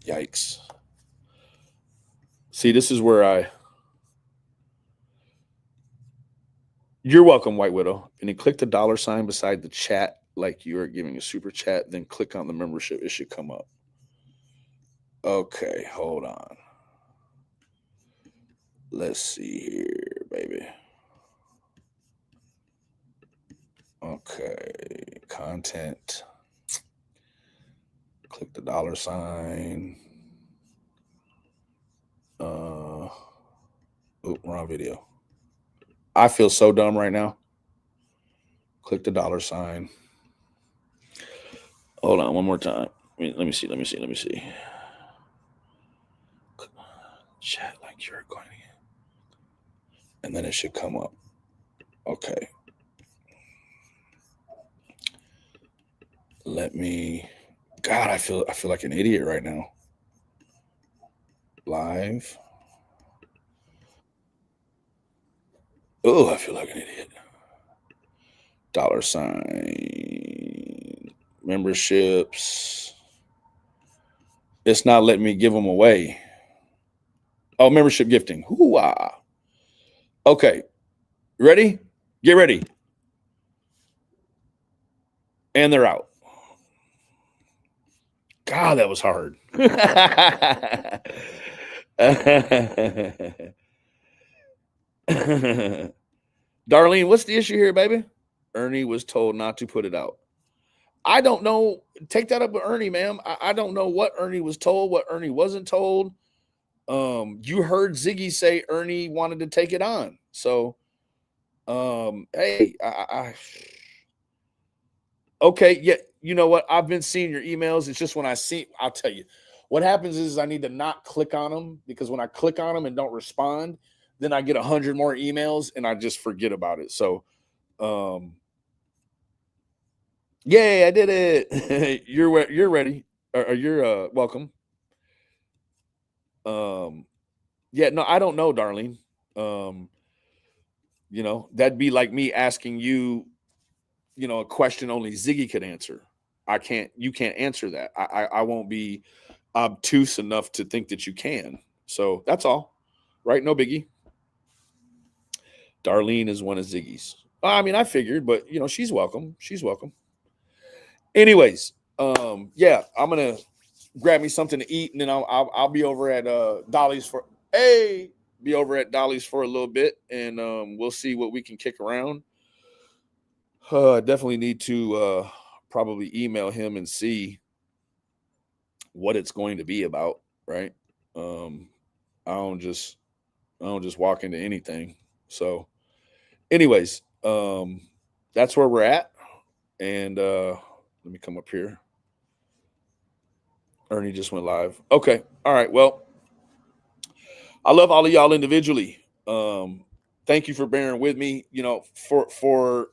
Speaker 1: Yikes. See, this is where you're welcome, White Widow. And you click the $ beside the chat like you are giving a super chat, then click on the membership. It should come up. Okay, hold on. Let's see here, baby. Okay, content. Click the $. Wrong video. I feel so dumb right now. Click the $. Hold on, one more time. Let me see. Chat like you're going to get. And then it should come up. Okay. God, I feel like an idiot right now. Live. Oh, I feel like an idiot. $. Memberships. It's not letting me give them away. Oh, membership gifting. Hoo-ah. Okay. Ready? Get ready. And they're out. God, that was hard. Darlene, what's the issue here, baby? Ernie was told not to put it out. I don't know. Take that up with Ernie, ma'am. I don't know what Ernie was told, what Ernie wasn't told. You heard Ziggy say Ernie wanted to take it on. So, hey, okay, yeah, you know what? I've been seeing your emails. It's just when I'll tell you. What happens is I need to not click on them, because when I click on them and don't respond, then I get 100 more emails and I just forget about it. So, yay, I did it. You're ready. Or you're welcome. Yeah, no, I don't know, Darlene. That'd be like me asking you, a question only Ziggy could answer. You can't answer that. I won't be obtuse enough to think that you can. So that's all, right? No biggie. Darlene is one of Ziggy's. I mean, I figured, but she's welcome. She's welcome. Anyways, yeah, I'm gonna grab me something to eat, and then I'll be over at Dolly's for a little bit, and we'll see what we can kick around. Definitely need to probably email him and see what it's going to be about, right? I don't just walk into anything. So anyways, that's where we're at. And let me come up here. Ernie just went live. Okay. All right. Well, I love all of y'all individually. Thank you for bearing with me, for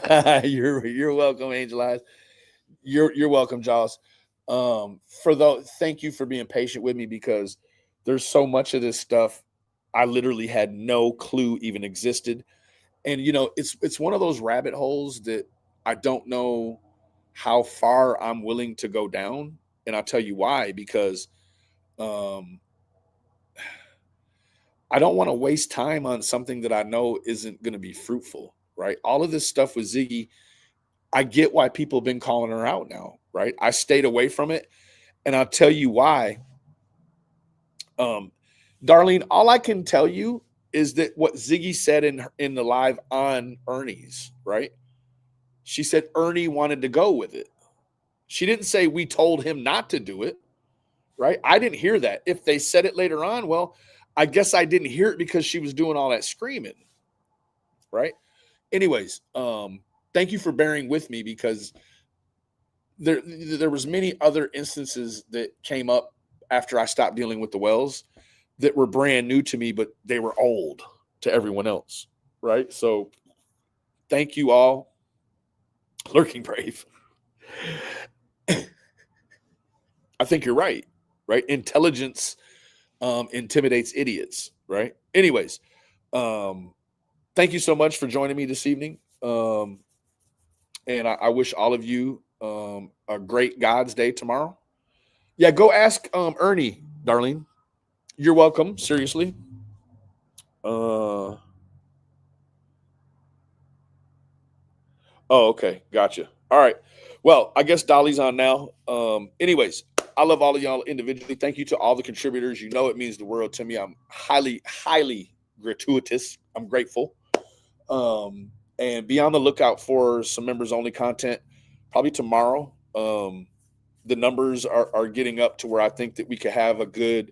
Speaker 1: you're welcome, Angel Eyes. You're welcome, Jaws. Thank you for being patient with me, because there's so much of this stuff I literally had no clue even existed. And it's one of those rabbit holes that I don't know how far I'm willing to go down. And I'll tell you why, because I don't want to waste time on something that I know isn't going to be fruitful, right? All of this stuff with Ziggy, I get why people have been calling her out now, right? I stayed away from it, and I'll tell you why. Darlene, all I can tell you is that what Ziggy said in the live on Ernie's, right? She said Ernie wanted to go with it. She didn't say we told him not to do it, right? I didn't hear that. If they said it later on, well, I guess I didn't hear it because she was doing all that screaming, right? anyways, thank you for bearing with me, because there was many other instances that came up after I stopped dealing with the Wells that were brand new to me, but they were old to everyone else, right? So thank you all. Lurking Brave. I think you're right? Intelligence intimidates idiots, right? Anyways, thank you so much for joining me this evening. And I wish all of you a great God's Day tomorrow. Yeah, go ask Ernie, Darlene. You're welcome. Seriously. Oh, okay. Gotcha. All right. Well, I guess Dolly's on now. Anyways, I love all of y'all individually. Thank you to all the contributors. You know it means the world to me. I'm highly, highly gratuitous. I'm grateful. And be on the lookout for some members only content probably tomorrow. The numbers are getting up to where I think that we could have a good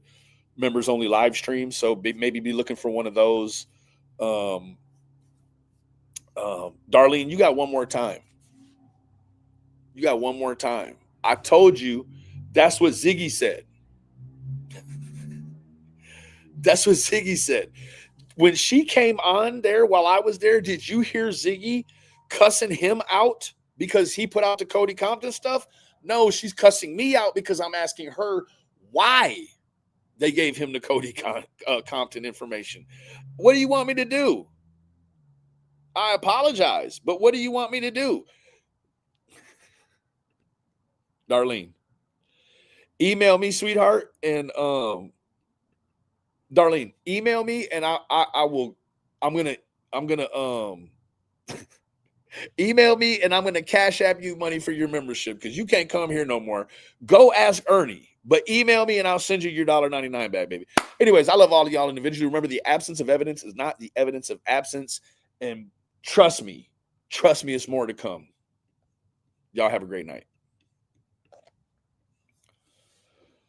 Speaker 1: members only live stream. So maybe be looking for one of those. Darlene, you got one more time. You got one more time. I told you that's what Ziggy said. That's what Ziggy said. When she came on there while I was there, did you hear Ziggy cussing him out because he put out the Cody Compton stuff? No, she's cussing me out because I'm asking her why they gave him the Cody Compton information. What do you want me to do? I apologize, but what do you want me to do? Darlene, email me, sweetheart, and Darlene, email me, and I'm gonna email me, and I'm gonna Cash App you money for your membership, because you can't come here no more. Go ask Ernie, but email me and I'll send you your $1.99 back, baby. Anyways, I love all of y'all individually. Remember, the absence of evidence is not the evidence of absence, and trust me, it's more to come. Y'all have a great night.